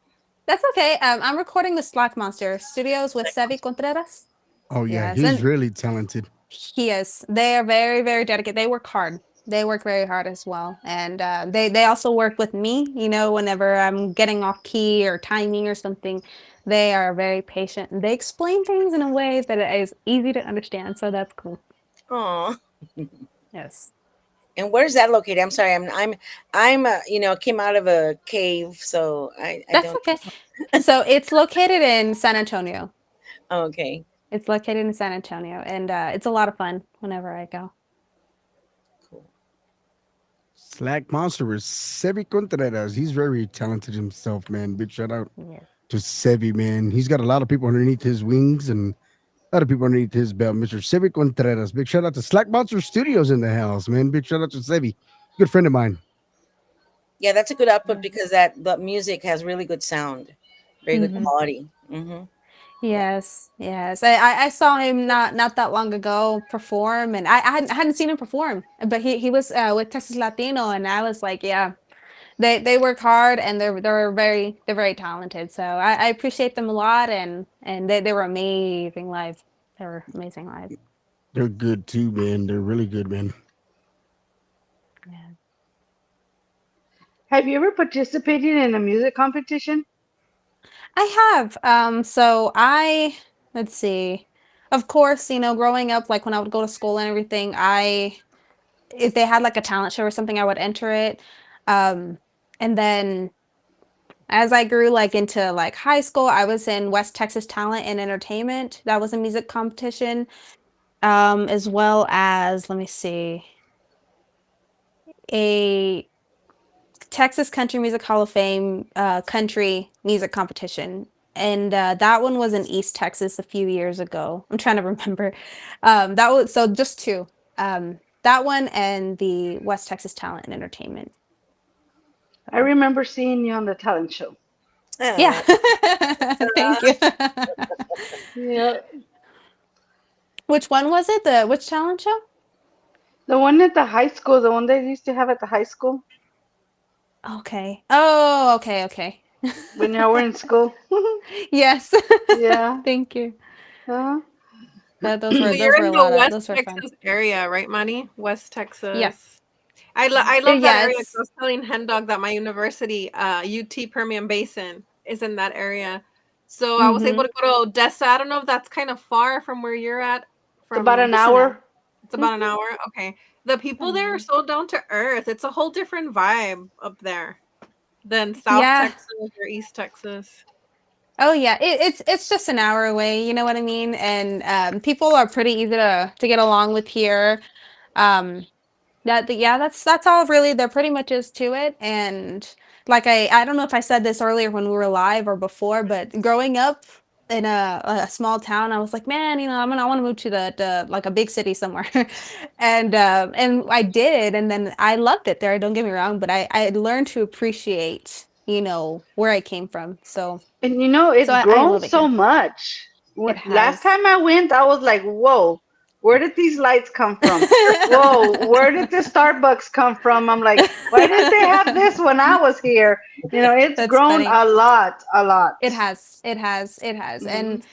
That's okay. I'm recording the Slack Monster Studios with Sevi Contreras. Oh yeah, Yes, he's and really talented. he is. They are very, very dedicated. They work hard. They work very hard as well, and they also work with me. Whenever I'm getting off key or timing or something, they are very patient and they explain things in a way that it is easy to understand. So that's cool. Oh, Yes, and where's that located? I'm sorry, came out of a cave, so I that's don't. okay. So it's located in San Antonio. Oh, okay, It's located in San Antonio, and it's a lot of fun whenever I go. cool. Slack Monster was Sebi Contreras. He's very talented himself, man. Big shout out Yes. to Sebi, man. He's got a lot of people underneath his wings and a lot of people underneath his belt. Mr. Sebi Contreras. Big shout out to Slack Monster Studios in the house, man. Big shout out to Sebi. Good friend of mine. Yeah, that's a good output Yeah. because that the music has really good sound, very good Mhm. quality. Hmm. Yeah. Yes, yes. I saw him not that long ago perform, and I hadn't seen him perform, but he was with Texas Latino, and I was like, yeah, they work hard, and they're very talented. So I appreciate them a lot, and they were amazing live. They were amazing live. They're good too, man. They're really good, man. Yeah. Have you ever participated in a music competition? I have. So let's see. Of course, growing up, like when I would go to school and everything, if they had like a talent show or something, I would enter it. Um, And then as I grew like into like high school, I was in West Texas Talent and Entertainment. That was a music competition. As well as, let me see, a Texas Country Music Hall of Fame country music competition. And that one was in East Texas a few years ago. I'm trying to remember. That was so just two. That one and the West Texas Talent and Entertainment. I So, remember seeing you on the talent show. yeah. Oh, Thank you. Yeah. Which one was it? The which talent show? The one at the high school, the one they used to have at the high school Okay. Oh, okay, okay. when y'all were in school. Yes. Yeah. Thank you. Uh, Those So were you're in a the lot of West those were fun. Texas area, right, Manny? West Yeah. Texas. I love that Yeah, area. 'Cause I it's was telling Hen Dog that my university, UT Permian Basin, is in that area. So I was able mm-hmm. to go to Odessa. I don't know if that's kind of far from where you're at. It's about an From just an hour. hour. It's about an hour. Okay. The people An there are hour. so down to earth. It's a whole different vibe up there than South Yeah. Texas or East Texas. Oh yeah. It's just an hour away, you know what I mean? And people are pretty easy to get along with here. Um yeah, that's all really there pretty much is to it. And like I don't know if I said this earlier when we were live or before, but growing up in a small town, I was like, man, I want to move to the like a big city somewhere. And I did, and then I loved it there. Don't get me wrong, but I learned to appreciate, where I came from. And So it's I grown love it so here. much. It Last has. time I went, I was like, whoa, where did these lights come from? Whoa, where did the Starbucks come from? I'm like, why didn't they have this when I was here? It's That's grown funny. a lot, a lot. It has. It has. It has. Hmm. And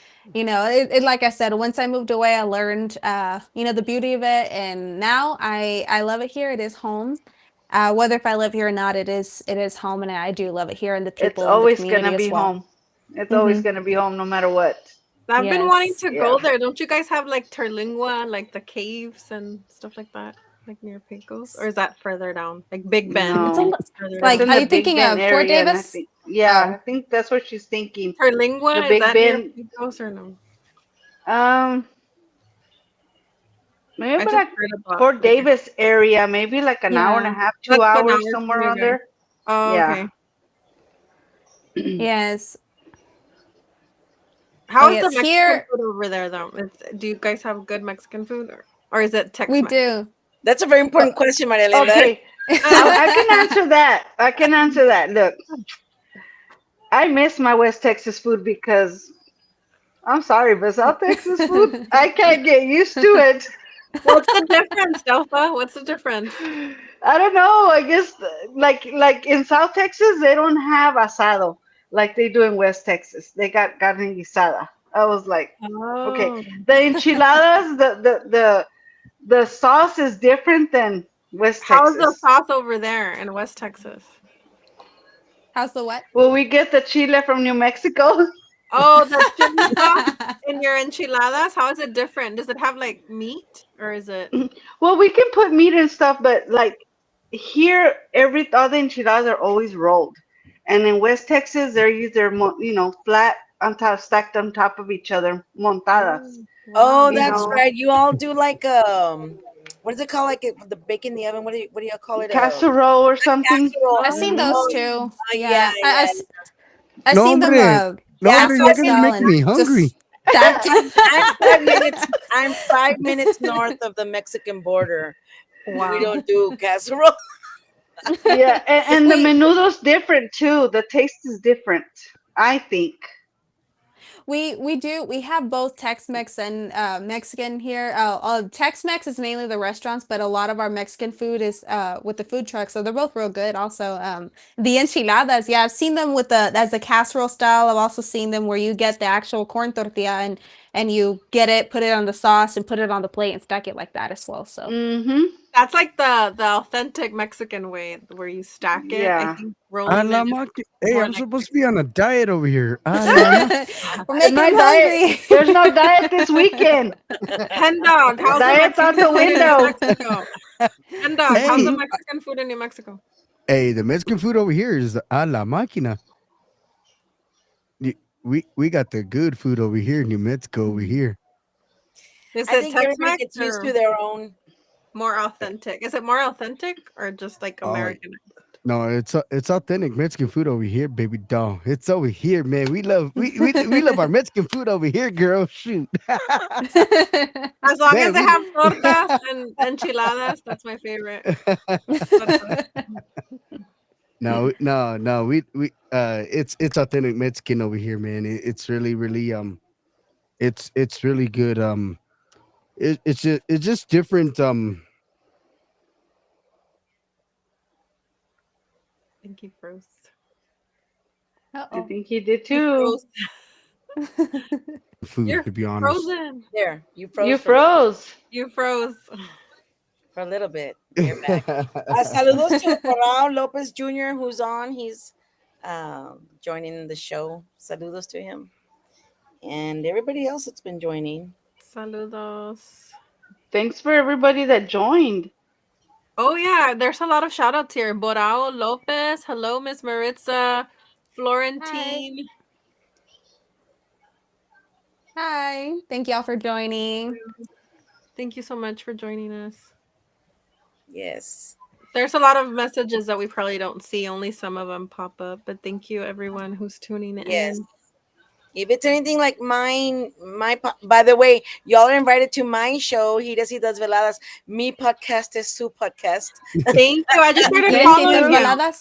like I said, once I moved away, I learned the beauty of it, and now I love it here. It is home. Whether if I live here or not, it is home, and I do love it here and the It's people and the always gonna community be as well. home. It's always Mhm. gonna be home no matter what. I've been wanting Yes. to Yeah. go there. Don't you guys have like Terlingua, like the caves and stuff like that, like near Pecos? Or is that further down? Like Big Bend It's a No. li- further That's down. like, in are the you Big thinking Bend of Fort area, and I Davis? think, yeah, Oh, I think that's what she's thinking. The Terlingua, is Big that near Bend, Pecos or no? um, maybe I just like heard about Fort like Davis area, maybe like an hour and a yeah. half, two that's an hours, hour somewhere from you around guys. there. Oh, Yeah. okay. Yes. Oh, How is the yes. Mexican Here food over there though? Do you guys have good Mexican food or is it we Tex-Mex? do. that's a very Uh, important question, Maria Elena. okay, I can answer that. I can answer that. Look, I miss my West Texas food because I'm sorry, but South Texas food, I can't get used to it. What's the difference, Delpha? What's the difference? I don't know. I guess like in South Texas, they don't have asado like they do in West Texas. They got carne guisada. I was like, okay, Oh. the enchiladas, the sauce is different than West How's the Texas. sauce over there in West Texas? How's the what? Will we get the chile from New Mexico? Oh, the chili sauce in your enchiladas, how is it different? Does it have like meat or is it Well, we can put meat and stuff, but like here, every other enchiladas are always rolled, and in West Texas, they're either flat on top, stacked on top of each other, montadas. Oh, Oh, wow. You that's know, right. You all do like what is it called? Like the bake in the oven. What do you call it? casserole or something. Casserole. I've seen Hmm. those Oh, too. yeah, Yeah. yeah. I've No, seen them hombre. No, Yeah, I'm hombre, five you're going to minutes. style make and me hungry. just stacked. I'm 5 minutes. I'm 5 minutes north of the Mexican border. We Wow. don't do casserole. Yeah, and the we menudo's different too. The taste is different, I think. we have both Tex-Mex and Mexican here. Tex-Mex is mainly the restaurants, but a lot of our Mexican food is with the food trucks, so they're both real good. Also, the enchiladas, yeah, I've seen them with the as the casserole style. I've also seen them where you get the actual corn tortilla and you get it, put it on the sauce, and put it on the plate and stack it like that as well. So Mm-hmm. That's like the authentic Mexican way where you stack it. I Yeah. think A rolling la it is Hey, more I'm like supposed to be on a Mexican. diet over here. A la we're And making my them diet, hungry. there's no diet this weekend. Hen Dog, how's the Diet's out Mexican the food in New window. Mexico? Hen Dog, how's the Hey, Mexican food in New Mexico? Hey, the Mexican food over here is a la máquina. Y- we got the good food over here in New Mexico over here. Is I it think everybody Tex-Mex gets used to or their own. more authentic? Is it more authentic or just like Oh American? no, it's authentic Mexican food over here, baby doll. It's over here, man. We love our Mexican food over here, girl. Shoot, As long as man. they We have tortas and enchiladas, that's my favorite. Tortas. no. It's authentic Mexican over here, man. It's really it's really good. It's just different. I think he froze. I Uh-oh. think he did You too. froze. Food, You're to be honest. frozen. There, you You froze froze. You froze. for a little bit. You're back. Saludos to Corral Lopez Jr., who's on. He's joining the show. Saludos to him. And everybody else that's been joining. Saludos. Thanks for everybody that joined. Oh yeah, there's a lot of shout outs here. Borao Lopez. Hello, Miss Maritza. Hi. Florentine. Hi. Thank y'all for joining. Thank you so much for joining us. Yes. There's a lot of messages that we probably don't see. Only some of them pop up. But thank you, everyone who's tuning Yes. in. If it's anything like mine, by the way, y'all are invited to my show. He does veladas. Mi podcast is su podcast. Thank you. I just started ¿Quieres ir following you. desveladas?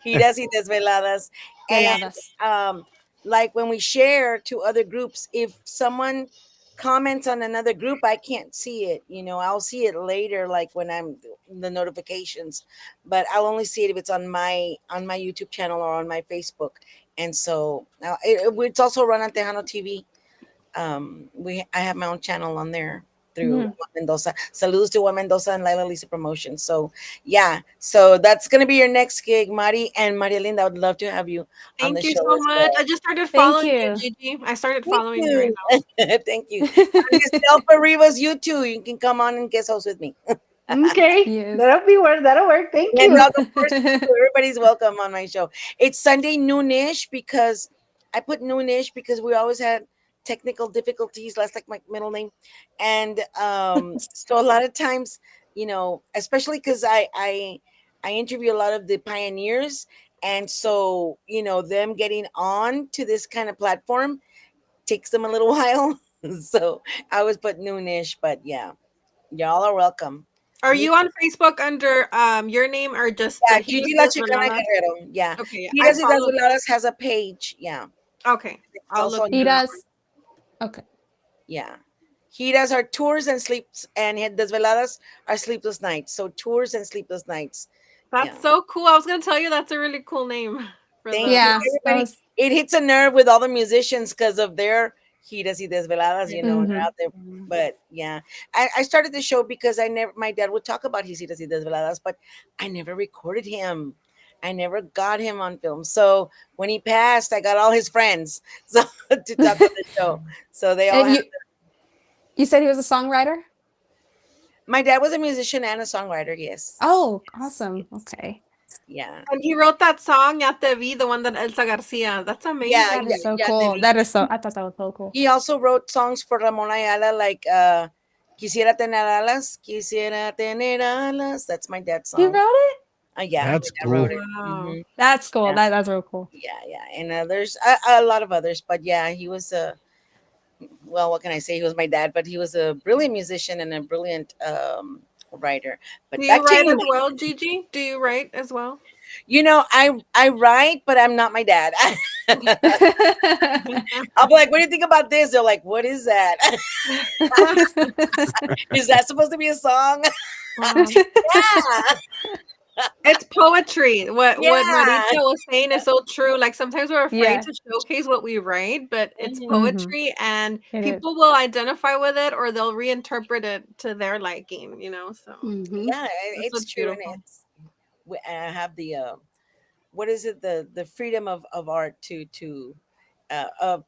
He does veladas. And Veladas. like when we share to other groups, if someone comments on another group, I can't see it. I'll see it later, like when I'm the notifications, but I'll only see it if it's on my YouTube channel or on my Facebook. And so now it's also run on Tejano TV. I have my own channel on there through Mhm. Juan Mendoza. Saludos to Juan Mendoza and Laila Lisa Promotion. So yeah, so that's gonna be your next gig, Mari and Maria Linda. I would love to have you on the Thank you show so as much. I well. just started Thank following you, you. Gigi. I started Thank following you right you. now. Thank you. And Miss Delpa Rivas, you too. You can come on and guest host with me. Okay, Yes. that'll work. Thank And you. of course, everybody's welcome on my show. It's Sunday noonish because I put noonish because we always had technical difficulties. That's like my middle name, and so a lot of times, especially because I interview a lot of the pioneers, and so them getting on to this kind of platform takes them a little while. So I always put noonish, but yeah, y'all are welcome. Are Me you on Facebook under your name or just Yeah, he Gigi just La does Chicana Veladas? Guerrero. Yeah. Okay, yeah, I Tiras y followed. Desveladas has a page. Yeah. Okay, It's I'll also look on He for that YouTube. one. does. Okay. Yeah. He does our tours and sleeps, and Desveladas are sleepless nights. So tours and sleepless nights. That's Yeah. so cool. I was gonna tell you that's a really cool name for Thank the you, Yeah, that everybody. was. It hits a nerve with all the musicians because of their giras y desveladas, and they're Hmm. out there. But yeah, I started the show because my dad would talk about his giras y desveladas, but I never recorded him. I never got him on film. So when he passed, I got all his friends so to talk on the show. So they all And have. you said he was a songwriter? My dad was a musician and a songwriter. Yes. Oh, Yes. awesome. Yes. Okay. Yeah. and he wrote that song Ya Te Vi, the one that Elsa Garcia. That's Yeah. That amazing. Yeah. is so Yeah. cool. That is so, I thought that was so cool. He also wrote songs for Ramon Ayala, like Quisiera tener alas. That's my dad's He song. wrote it? Yeah, my That's dad wrote cool. it. Wow. That's cool. Yeah, That's real cool. yeah. And there's a lot of others, but yeah, he was well, what can I say? He was my dad, but he was a brilliant musician and a brilliant writer. Do But you back to write you. as well, Gigi? Do you write as well? I write, but I'm not my dad. I'll be like, what do you think about this? They're like, what is that? Is that supposed to be a song? Wow. Yeah, It's poetry. What Maritza yeah. was saying is so true. Like sometimes we're afraid Yeah. to showcase what we write, but it's Mhm. Hmm. poetry and It is. people will identify with it or they'll reinterpret it to their liking, So Hmm. Yeah, that's it's what's true, and beautiful. I have the what is it, the freedom of art to uh, uh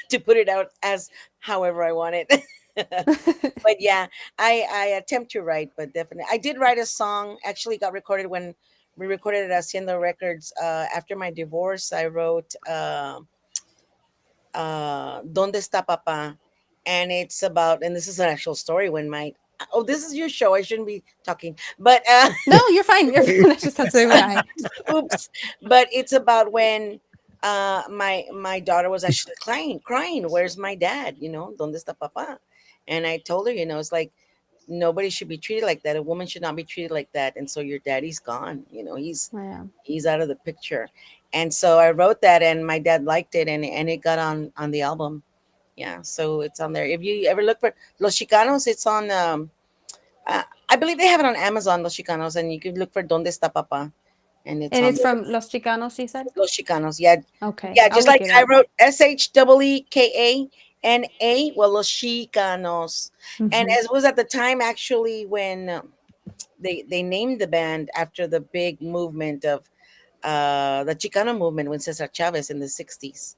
to put it out as however I want it. But yeah, I attempt to write, but definitely I did write a song. Actually, got recorded when we recorded at Hacienda Records. After my divorce, I wrote "Donde está Papa," and it's about, and this is an actual story. When my oh, this is your show. I shouldn't be talking, but No, you're fine. You're fine. I just have to say hi. oops. But it's about when my daughter was actually crying. Where's my dad? Donde está Papa? And I told her, it's like nobody should be treated like that. A woman should not be treated like that. And so your daddy's gone. Yeah. He's out of the picture. And so I wrote that, and my dad liked it, and it got on the album. Yeah, so it's on there. If you ever look for Los Chicanos, it's on. I believe they have it on Amazon, Los Chicanos, and you could look for Donde Está Papa, and it's And on it's there. from Los Chicanos, you said? Los Chicanos, yeah, Okay. yeah. I'll Just look like it I up. wrote SHEEKANA, well, Los Chicanos, and Hmm. as was at the time actually when they named the band after the big movement of the Chicano movement when Cesar Chavez in the '60s.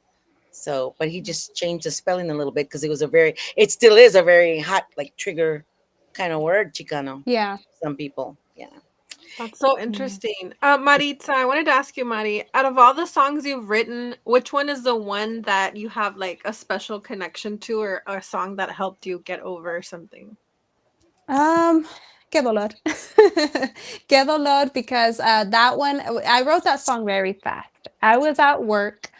So, but he just changed the spelling a little bit because it still is a very hot, like trigger kind of word, Chicano. Yeah. Some people, yeah. That's so Yeah. interesting. Maritza, I wanted to ask you, Mari, out of all the songs you've written, which one is the one that you have like a special connection to, or a song that helped you get over something? Um, Qué dolor. Qué dolor, because that one, I wrote that song very fast. I was at work,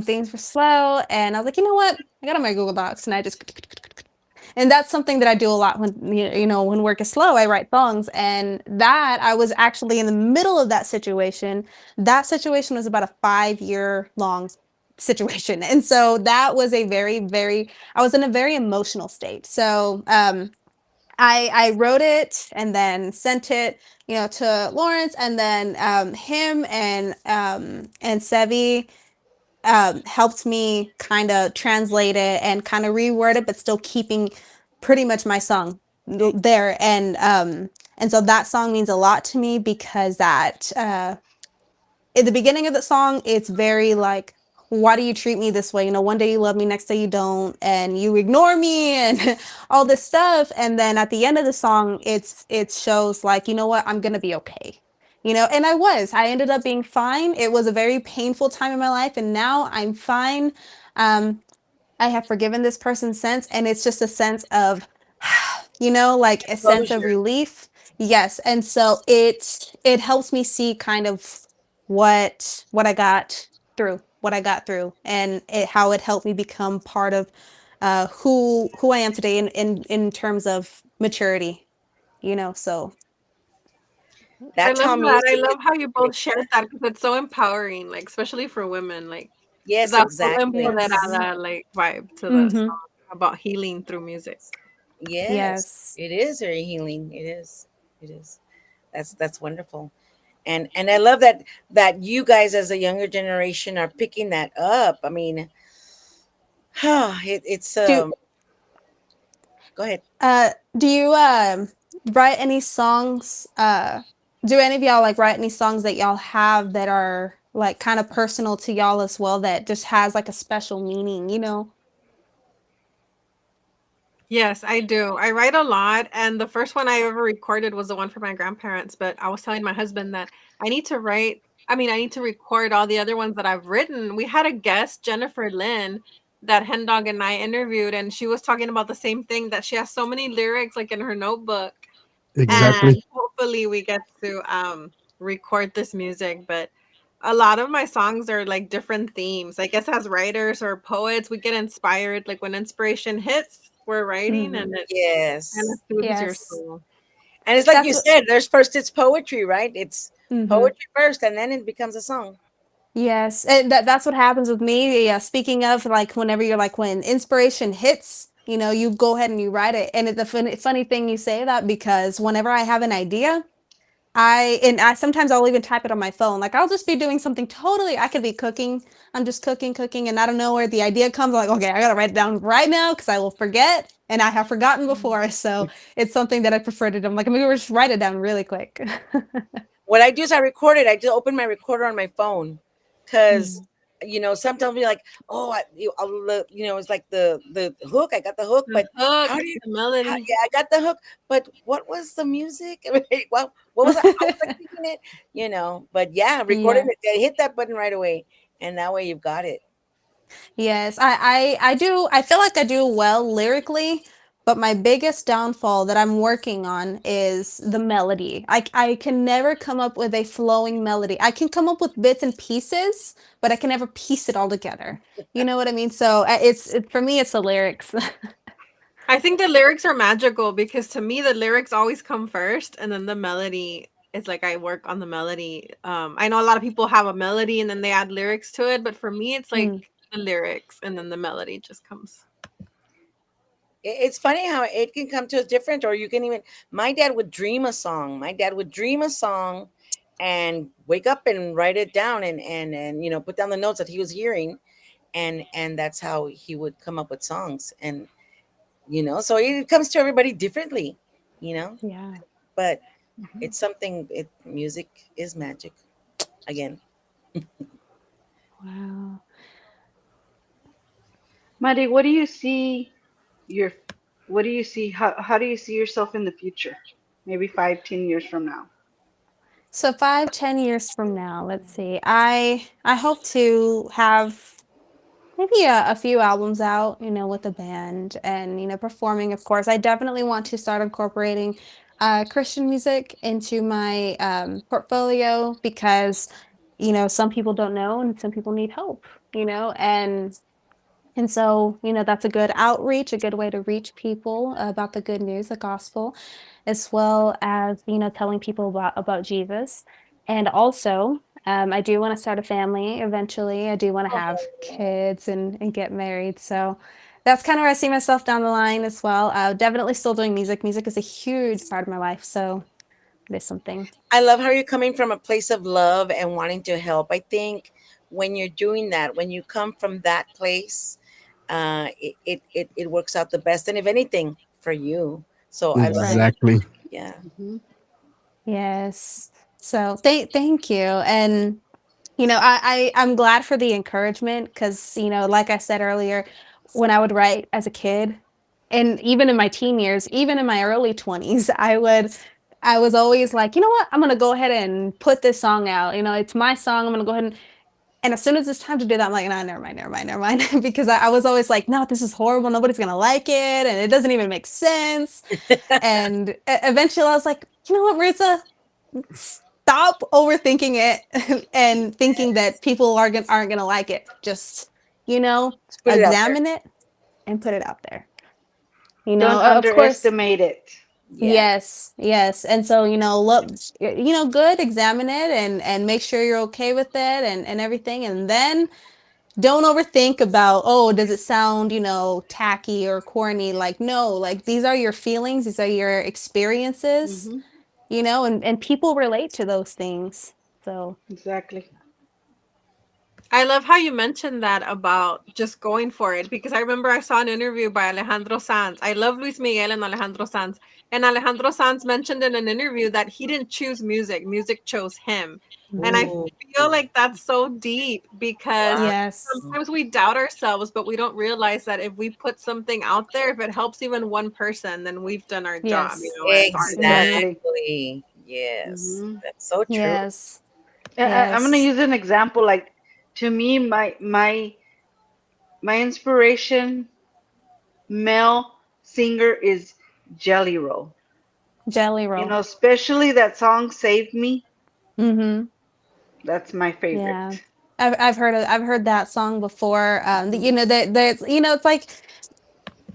things were slow, and I was like, you know what? I got on my Google Docs and I just, and that's something that I do a lot when when work is slow. I write songs, and that I was actually in the middle of that situation. That situation was about a 5-year long situation, and so that was a very, very. I was in a very emotional state. So I wrote it and then sent it, to Lawrence, and then him and Sevi helped me kind of translate it and kind of reword it, but still keeping pretty much my song there. And so that song means a lot to me because that in the beginning of the song, it's very like, why do you treat me this way? One day you love me, next day you don't, and you ignore me and all this stuff. And then at the end of the song, it shows like, you know what, I'm gonna be okay. And I ended up being fine. It was a very painful time in my life, and now I'm fine. Um, I have forgiven this person since, and it's just a sense of, like a sense of Closure. relief. Yes, and so it helps me see kind of what I got through, and how it helped me become part of who I am today in terms of maturity. So I That's love how that. I music is love how you both created. shared that because it's so empowering, like especially for women, like Yes, that full exactly. yes, empoderada like vibe to the mm-hmm. song about healing through music. Yes, Yes. it is very healing. It is. It is. That's wonderful. And I love that you guys as a younger generation are picking that up. I mean, it's Do go ahead. Do you write any songs? Do any of y'all like write any songs that y'all have that are like kind of personal to y'all as well, that just has like a special meaning? Yes, I do. I write a lot, and the first one I ever recorded was the one for my grandparents, but I was telling my husband that I need to record all the other ones that I've written. We had a guest, Jennifer Lynn, that Hen Dog and I interviewed, and she was talking about the same thing, that she has so many lyrics like in her notebook, Mm-hmm. and Exactly. hopefully we get to record this music. But a lot of my songs are like different themes. I guess as writers or poets, we get inspired. Like when inspiration hits, we're writing, and Hmm. it kind of Yes. soothes your Yes. Yes. soul. And it's like That's you what. said, there's first it's poetry, right? It's Hmm. poetry first, and then it becomes a song. Yes, and that's what happens with me. Yeah, speaking of, like, whenever you're like, when inspiration hits, you go ahead and you write it. And the funny thing you say that, because whenever I have an idea, I sometimes I'll even type it on my phone. Like, I'll just be doing something totally. I could be cooking. I'm just cooking, and I don't know where the idea comes. I'm like, okay, I gotta write it down right now because I will forget, and I have forgotten before. So it's something that I prefer to do. I'm like, I'm gonna just write it down really quick. What I do is I record it. I just open my recorder on my phone because Mm. sometimes be like, oh, it's like the hook. I got the hook, The but how hook, do you? the Yeah, melody. I got the hook, but what was the music? What was it? How was I singing it? But yeah, recording Yeah. it, yeah, hit that button right away, and that way you've got it. Yes, I do. I feel like I do well lyrically, but my biggest downfall that I'm working on is the melody. I can never come up with a flowing melody. I can come up with bits and pieces, but I can never piece it all together. You know what I mean? So for me, it's the lyrics. I think the lyrics are magical because to me the lyrics always come first and then the melody is like I work on the melody. I know a lot of people have a melody and then they add lyrics to it, but for me it's like Mm, the lyrics and then the melody just comes. It's funny how it can come to us different, or you can even. My dad would dream a song. My dad would dream a song, and wake up and write it down, and put down the notes that he was hearing, and that's how he would come up with songs. And so it comes to everybody differently, you know. yeah. But Mhm. it's something. Music is magic. Again, Wow. Mari, your what do you see how do you see yourself in the future? Maybe 5, 10 years from now. So 5, 10 years from now, let's see. I hope to have maybe a few albums out, with the band and, performing, of course. I definitely want to start incorporating Christian music into my portfolio because, some people don't know and some people need hope, and so, that's a good outreach, a good way to reach people about the good news, the gospel, as well as, telling people about Jesus. And also, I do want to start a family eventually. I do want to have kids and get married. So that's kind of where I see myself down the line as well. Definitely still doing music. Music is a huge part of my life. So it is something. I love how you're coming from a place of love and wanting to help. I think when you're doing that, when you come from that place, it works out the best. And if anything, for you. So I love that. Right. Exactly. Yeah. Hmm. Yes. So thank you. And I'm glad for the encouragement because, like I said earlier, when I would write as a kid, and even in my teen years, even in my early 20s, I was always like, you know what, I'm gonna go ahead and put this song out. It's my song. I'm gonna go ahead and as soon as it's time to do that, I'm like, nah, never mind, never mind, never mind. Because I was always like, no, this is horrible. Nobody's gonna like it, and it doesn't even make sense. And eventually, I was like, you know what, Marissa? Stop overthinking it and thinking that people aren't gonna like it. Just, Let's put it out there. examine it and put it out there. Don't Of course, underestimate it. Yeah. yes, yes. And so, look, good, examine it and make sure you're okay with it and everything. And then don't overthink about, oh, does it sound, tacky or corny? Like, no, like these are your feelings, these are your experiences, Hmm. and people relate to those things. So, Exactly. I love how you mentioned that about just going for it because I remember I saw an interview by Alejandro Sanz. I love Luis Miguel and Alejandro Sanz. And Alejandro Sanz mentioned in an interview that he didn't choose music, music chose him. And I mm, Ooh, feel like that's so deep because wow. yes, sometimes we doubt ourselves, but we don't realize that if we put something out there, if it helps even one person, then we've done our job, yes, as artists. hmm, Exactly. Exactly. Yes. Hmm. That's so true. yes, I'm gonna yes, use an example. Like to me, my inspiration male singer is Jelly Roll. Jelly Roll. Especially that song "Save Me." Mm-hmm. That's my Yeah. favorite. I've heard that song before. Hmm.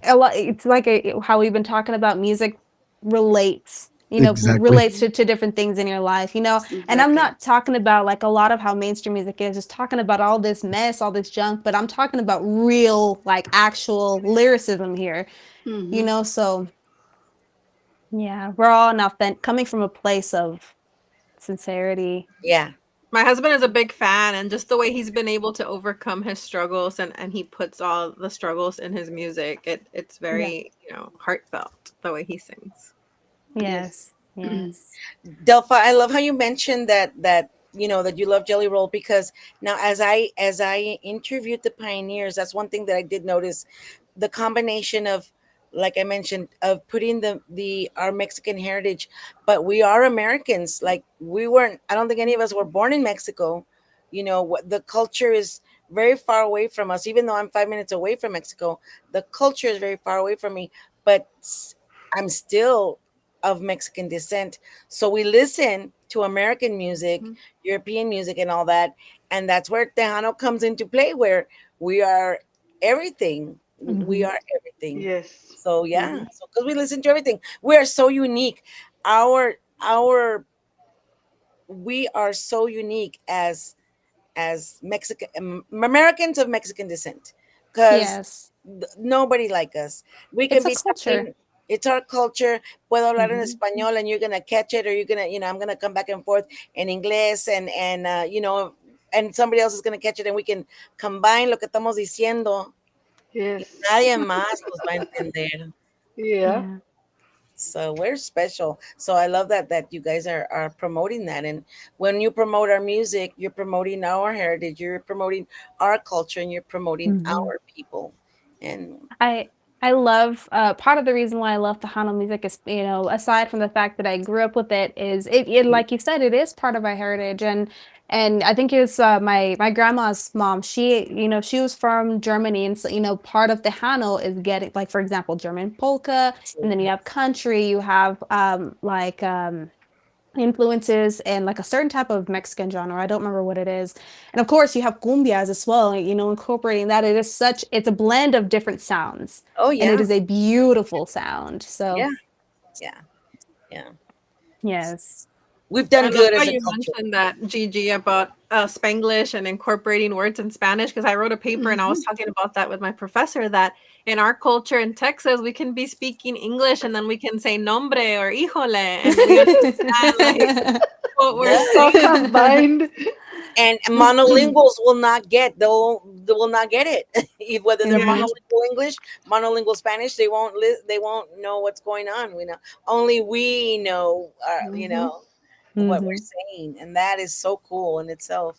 It's like how we've been talking about music relates, Exactly. relates Hmm. to different things in your life, and I'm Exactly. not talking about like a lot of how mainstream music is just talking about all this mess, all this junk, but I'm talking about real, like actual lyricism here, Hmm. so yeah, we're all enough then coming from a place of sincerity. Yeah. My husband is a big fan, and just the way he's been able to overcome his struggles, and he puts all the struggles in his music. It's Yeah. very, heartfelt the way he sings. Yes. Yes. Yes. Delphi, I love how you mentioned that that you love Jelly Roll, because now as I interviewed the pioneers, that's one thing that I did notice, the combination of, like I mentioned, of putting the our Mexican heritage, but we are Americans. Like, we weren't, I don't think any of us were born in Mexico. What the culture is very far away from us, even though I'm 5 minutes away from Mexico. The culture is very far away from me, but I'm still of Mexican descent. So we listen to American music, European music, and all that. And that's where Tejano comes into play, where we are everything. We Mhm. are everything. Yes. So yeah, Hmm. so because we listen to everything, we are so unique. Our we are so unique as Mexican Americans of Mexican descent, because Yes. nobody like us. We can It's a be culture. talking. It's our culture. Puedo hablar en Mhm. español, and you're gonna catch it, or you're gonna, I'm gonna come back and forth in inglés, and somebody else is gonna catch it, and we can combine lo que estamos diciendo, y Yes. nadie más nos va a entender. Yeah. Yeah. So we're special. So I love that you guys are promoting that. And when you promote our music, you're promoting our heritage, you're promoting our culture, and you're promoting Mhm. our people. And I I love part of the reason why I love Tejano music is, aside from the fact that I grew up with it, is it like you said, it is part of my heritage. And I think it's my grandma's mom. She was from Germany, and so part of Tejano is getting, like, for example, German polka, and then you have country, you have influences and like a certain type of Mexican genre. I don't remember what it is. And of course you have cumbias as well, incorporating that. It's a blend of different sounds, oh and it yeah, is a beautiful sound. yeah, So, yeah, yeah. yes. We've I done love good how as a you culture. mentioned that, Gigi, about Spanglish and incorporating words in Spanish. Because I wrote a paper and I was Hmm. talking about that with my professor. That in our culture in Texas, we can be speaking English and then we can say nombre or híjole, and we understand like what we're Yeah. All saying. combined. And monolinguals will not get, they will not get it. If whether they're Yeah. Mhm. monolingual English, monolingual Spanish, they won't know what's going on. We know, only we know, Hmm. what we're Mhm. saying, and that is so cool in itself.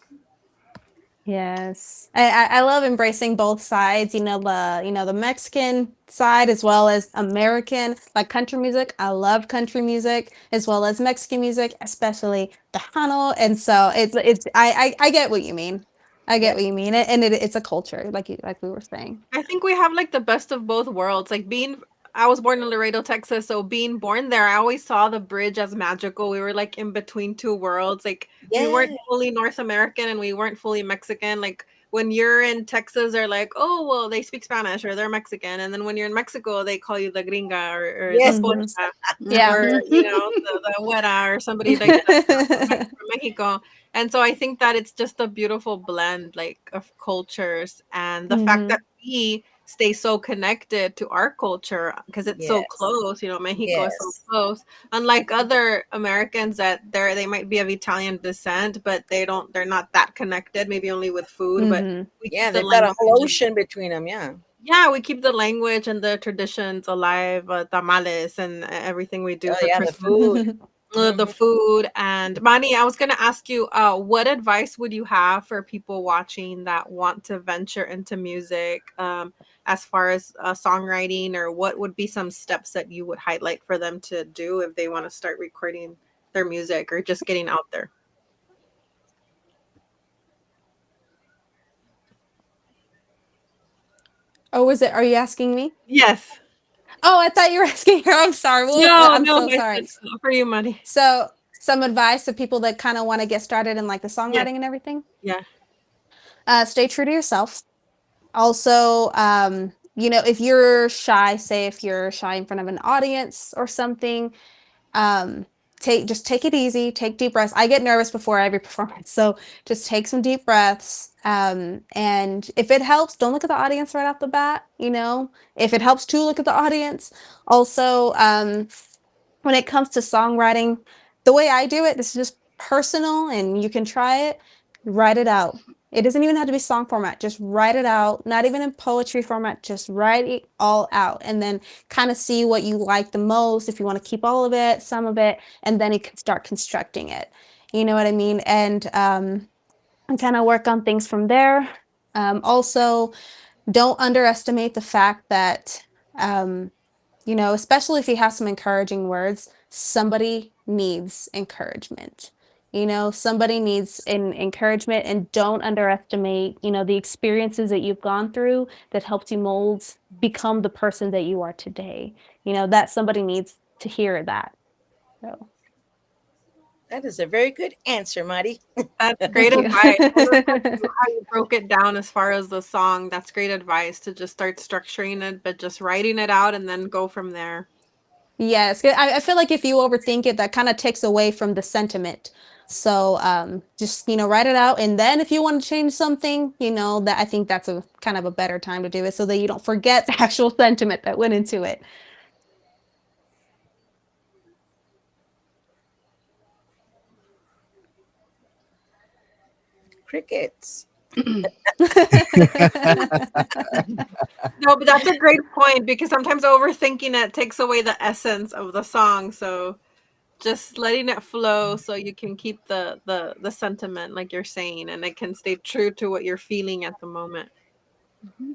Yes. I love embracing both sides, the Mexican side as well as American, like country music. I love country music as well as Mexican music, especially Tejano. And so I get what you mean. I get Yeah. what you mean. And it's a culture, like we were saying. I think we have like the best of both worlds. Like being I was born in Laredo, Texas, so being born there, I always saw the bridge as magical. We were like in between two worlds. Like we weren't Yeah. fully North American and we weren't fully Mexican. Like when you're in Texas, they're like, "Oh, well, they speak Spanish or they're Mexican." And then when you're in Mexico, they call you the gringa or the Yes. Hmm. pocha Yeah. or, Hmm. the güera or somebody like that from Mexico. And so I think that it's just a beautiful blend like of cultures, and the fact that Hmm. we stay so connected to our culture because it's so Yes. close. Mexico is so Yes. close. Unlike other Americans that they might be of Italian descent, but they're not that connected, maybe only with food, but Hmm. we Yeah, keep the they've got a language whole and ocean between them. Yeah. yeah, we keep the language and the traditions alive, tamales and everything we do Oh for yeah, the Christmas, food. the Hmm. food. And Mani, I was going to ask you, what advice would you have for people watching that want to venture into music, as far as songwriting, or what would be some steps that you would highlight for them to do if they want to start recording their music or just getting out there? Oh, are you asking me? Yes. Oh, I thought you were asking her. I'm sorry. Well, No, I'm no, so I sorry. said for you, Mani. So, some advice to people that kind of want to get started in like the Yeah, songwriting and everything. yeah. Stay true to yourself. Also, if you're shy, say if you're shy in front of an audience or something, um, take it easy, take deep breaths. I get nervous before every performance, so just take some deep breaths. And if it helps, don't look at the audience right off the bat. If it helps to look at the audience. Also, when it comes to songwriting, the way I do it, this is just personal and you can try it, write it out. It doesn't even have to be song format, just write it out, not even in poetry format, just write it all out and then kind of see what you like the most, if you want to keep all of it, some of it, and then you can start constructing it. You know what I mean? And kind of work on things from there. Also, don't underestimate the fact that, um, especially if you have some encouraging words, somebody needs encouragement. Somebody needs an encouragement, and don't underestimate, the experiences that you've gone through that helped you mold, become the person that you are today. That somebody needs to hear that. So, That is a very good answer, Marty. That's great thank you. advice. I love how you broke it down as far as the song. That's great advice to just start structuring it, but just writing it out and then go from there. Yes, 'cause I feel like if you overthink it, that kind of takes away from the sentiment. So just write it out, and then if you want to change something, that I think that's a kind of a better time to do it, so that you don't forget the actual sentiment that went into it. Crickets. No, but that's a great point because sometimes overthinking it takes away the essence of the song. So just letting it flow so you can keep the sentiment like you're saying and it can stay true to what you're feeling at the moment.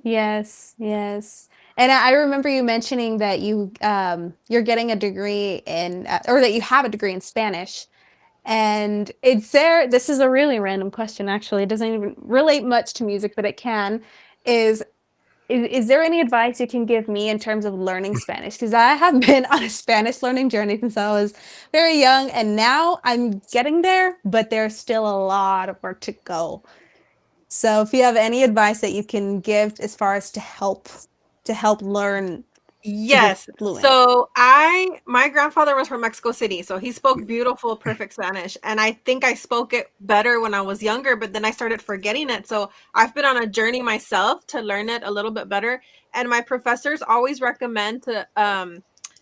Yes, yes. And I remember you mentioning that you're getting a degree in or that you have a degree in Spanish. And this is a really random question actually. It doesn't even relate much to music, but it can. Is is there any advice you can give me in terms of learning Spanish? Because I have been on a Spanish learning journey since I was very young, and now I'm getting there, but there's still a lot of work to go. So if you have any advice that you can give as far as to help learn to be Yes. fluent. So my grandfather was from Mexico City, so he spoke beautiful, perfect Spanish. And I think I spoke it better when I was younger, but then I started forgetting it. So I've been on a journey myself to learn it a little bit better. And my professors always recommend to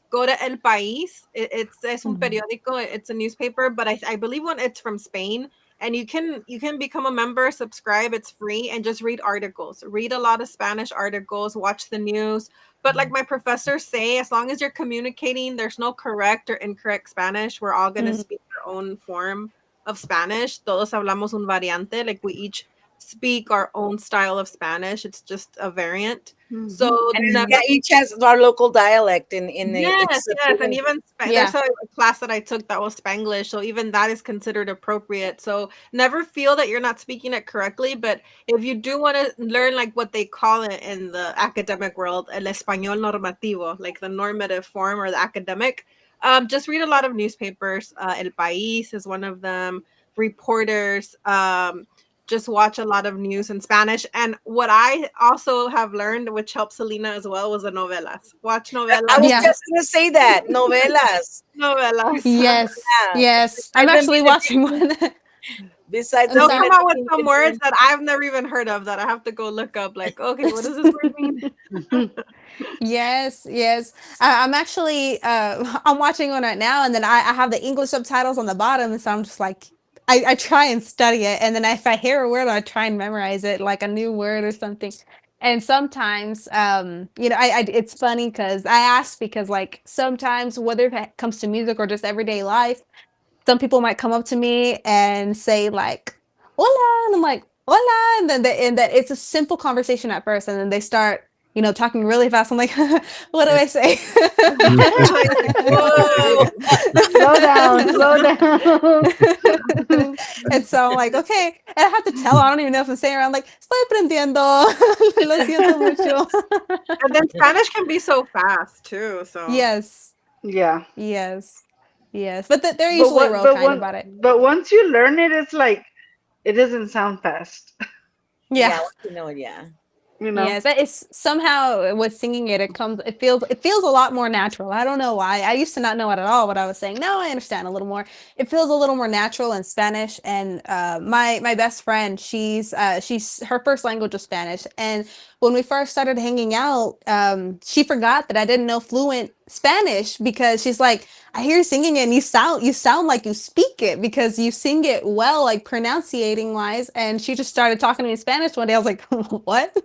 go to El País. Es un Mhm. periódico, it's a newspaper, but I believe when it's from Spain. And you can become a member, subscribe, it's free, and just read articles. Read a lot of Spanish articles, watch the news, but like my professors say, as long as you're communicating, there's no correct or incorrect Spanish. We're all going to Mm, speak our own form of Spanish. Todos hablamos un variante. Like we each speak our own style of Spanish. It's just a variant. So Mhm. And never. yeah, each has our local dialect in the Yes, it's a yes, and proven. even there's yeah. a class that I took that was Spanglish, so even that is considered appropriate. So never feel that you're not speaking it correctly, but if you do want to learn like what they call it in the academic world, el español normativo, like the normative form or the academic, just read a lot of newspapers. El País is one of them. Reporters. Just watch a lot of news in Spanish. And what I also have learned, which helps Selena as well, was the novelas. Watch I novelas. was Yeah. just gonna say that novelas. Novelas. Yes. Yeah, Yes. I'm besides them actually being a watching teaching, one. besides I'm them They'll being sorry. come a out with teaching some words concern. that I've never even heard of that I have to go look up. Like, okay, what does this word mean? Yes, yes. I'm actually I'm watching one right now, and then I have the English subtitles on the bottom, and so I'm just like I try and study it, and then if I hear a word, I try and memorize it, like a new word or something. And sometimes, it's funny because I ask because like sometimes whether it comes to music or just everyday life, some people might come up to me and say like hola, and I'm like hola, and then it's a simple conversation at first, and then they start talking really fast. I'm like what do I say? Like, whoa. Slow down, slow down. And so I'm like okay, and I have to tell her, I don't even know if I'm saying I'm like estoy aprendiendo. Lo siento mucho. And then Spanish can be so fast too. So Yes, Yeah. yes, yes, but they're But usually what real but kind one about it. but once you learn it, it's like it doesn't sound fast. Yeah. Yeah, once you know it, yeah. You know? Yes, that is somehow with singing it, it feels a lot more natural. I don't know why. I used to not know it at all what I was saying. Now I understand a little more. It feels a little more natural in Spanish. And my best friend, she's her first language was Spanish. And when we first started hanging out, she forgot that I didn't know fluent Spanish because she's like, I hear you singing it and you sound like you speak it because you sing it well, like pronunciating wise. And she just started talking to me in Spanish one day. I was like, what?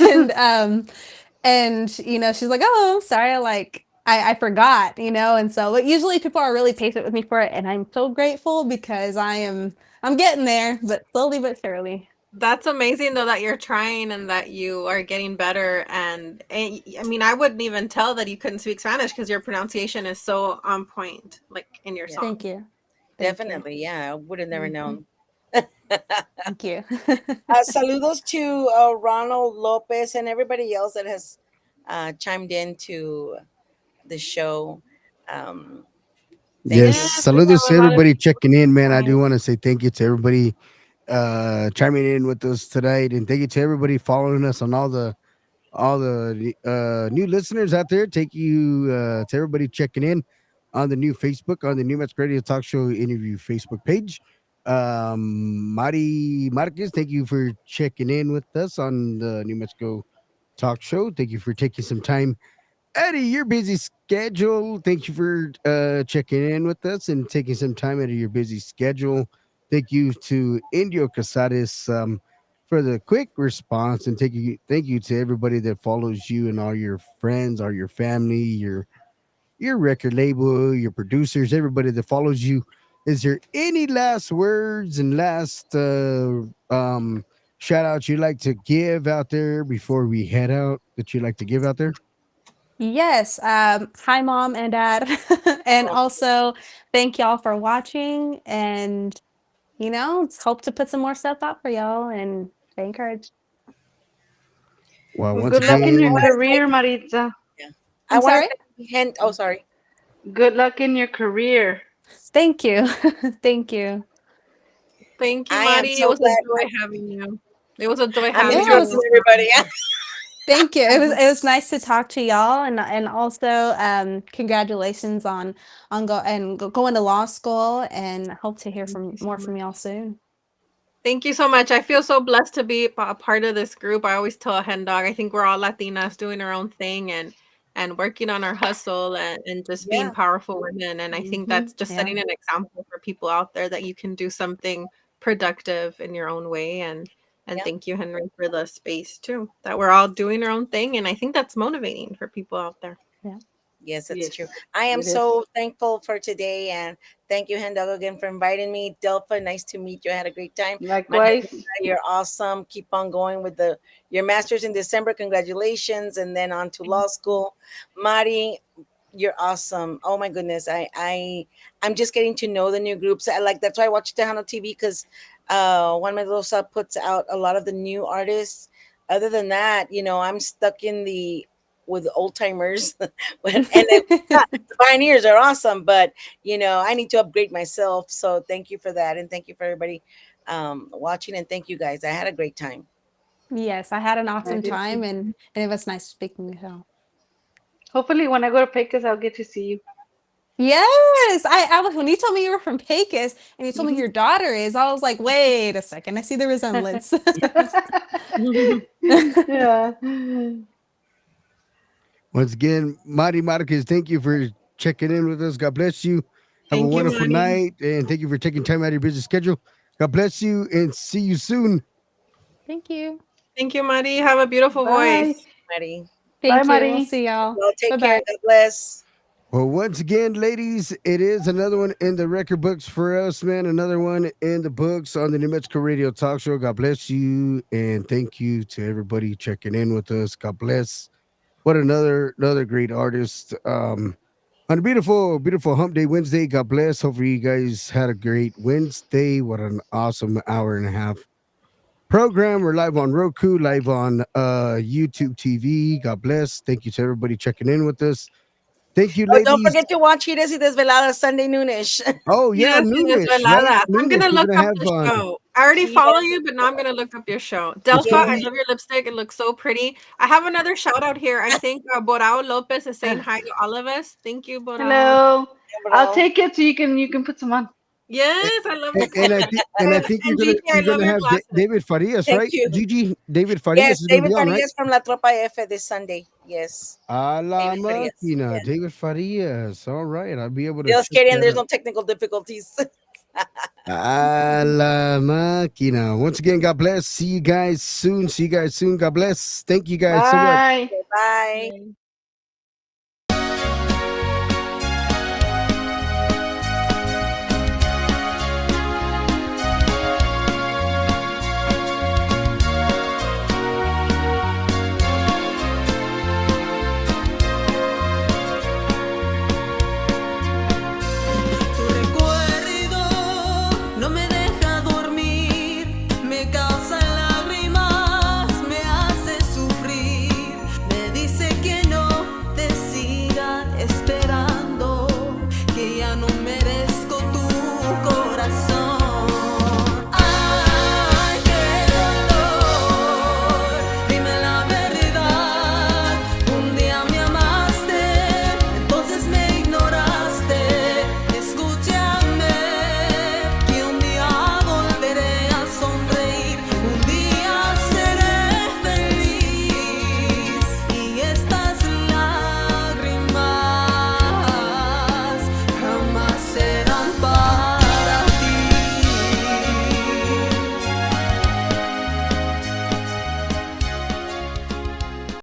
and um and she's like, oh, sorry, like I forgot, and so but usually people are really patient with me for it, and I'm so grateful because I'm getting there, but slowly but surely. That's amazing though that you're trying and that you are getting better. And I mean, I wouldn't even tell that you couldn't speak Spanish because your pronunciation is so on point, like in your Yeah, Thank song. you. Thank you. definitely. Yeah, I would have never Mhm. known. Thank you. Saludos to Ronald Lopez and everybody else that has chimed in to the show. Um, thank Yes, you. Yes, we saludos have to a lot of everybody people checking in, man. I do trying. want to say thank you to everybody chiming in with us tonight, and thank you to everybody following us on all the new listeners out there. Thank you to everybody checking in on the new Facebook, on the New Mexico Radio Talk Show interview Facebook page. Mari Marquez, thank you for checking in with us on the New Mexico Talk Show. Thank you for taking some time out of your busy schedule. Thank you for checking in with us and taking some time out of your busy schedule. Thank you to Indio Casares for the quick response, and thank you to everybody that follows you and all your friends, all your family, your record label, your producers, everybody that follows you. Is there any last words and last shout outs you'd like to give out there before we head out that you'd like to give out there? Yes, hi, mom and dad, and Oh, also thank y'all for watching, and, hope to put some more stuff out for y'all, and stay encouraged. Well, Well, once good I luck in your again, want to career, Maritza. yeah. I I'm want sorry? to thank Hen. Oh, sorry. Good luck in your career. Thank you. Thank you. Thank you, I am Mari. It so was a glad. joy having you. It was a joy I'm having you on interrupting this Yes. everybody. Thank you. It was nice to talk to y'all, and also congratulations on going to law school, and hope to hear Thank from you so more from much. y'all soon. Thank you so much. I feel so blessed to be a part of this group. I always tell Hen Dog, I think we're all Latinas doing our own thing and working on our hustle and just being Yeah. powerful women. And I think Hmm. that's just Yeah. setting an example for people out there that you can do something productive in your own way. And Yeah. thank you, Henry, for the space too. That we're all doing our own thing. And I think that's motivating for people out there. Yeah. Yes, that's Yes, true. I am it is. so thankful for today, and thank you, Hendog, again for inviting me. Delpha, nice to meet you. I had a great time. Manuela, Likewise. you're awesome. Keep on going with the your masters in December. Congratulations, and then on to law school. Mari, you're awesome. Oh my goodness, I'm just getting to know the new groups. I like that's why I watch Tejano TV because Juan Mendoza puts out a lot of the new artists. Other than that, I'm stuck in the with old timers, the pioneers are awesome, but I need to upgrade myself. So thank you for that, and thank you for everybody watching, and thank you guys. I had a great time. Yes, I had an I awesome did too. time, and it was nice speaking with y'all. Hopefully, when I go to Pecos, I'll get to see you. Yes, I was when you told me you were from Pecos and you told me Hmm. your daughter is, I was like, wait a second, I see the resemblance. Yeah. once again, Mari Marquez, thank you for checking in with us. God bless you. Have a Thank you, wonderful Mari. night, and thank you for taking time out of your busy schedule. God bless you, and see you soon. Thank you. Thank you, Mari. Have a beautiful Bye. voice. Maddie, Bye, Thank you. We'll Mari. see y'all. well, take care. Bye-bye. God bless. Well, once again, ladies, it is another one in the record books for us, man. Another one in the books on the New Mexico Radio Talk Show. God bless you, and thank you to everybody checking in with us. God bless. What another great artist. On a beautiful Hump Day Wednesday. God bless. Hopefully, you guys had a great Wednesday. What an awesome hour and a half program. We're live on Roku, live on YouTube TV. God bless. Thank you to everybody checking in with us. Thank you, Oh, don't ladies. forget to watch Hidas y Desveladas Sunday noonish. Oh yeah, Yes, y noonish, right? desveladas. I'm Noonish. gonna We're look gonna up have the show. I already follow Yes, you, but now I'm gonna look up your show. it's Delpha, gonna I yes. be. love your lipstick. It looks so pretty. I have another shout out here. I think Borao Lopez is saying hi to all of us. Thank you, Borao. Hello. I'll Bro. take it so you can put some on. Yes, I love the And I color. think and I think And Gigi, I you're love gonna your have glasses. David Farias, Thank right? you. Gigi, David Farias Yes, is gonna be David on, right? Farias from La Tropa F this Sunday. Yes, A la David Farias. máquina, Yes. David Farias. All right, I'll be able to Just check kidding. that There's out. no technical difficulties. A la máquina. Once again, God bless. See you guys soon. See you guys soon. God bless. Thank you guys so much. Bye. Bye. Bye.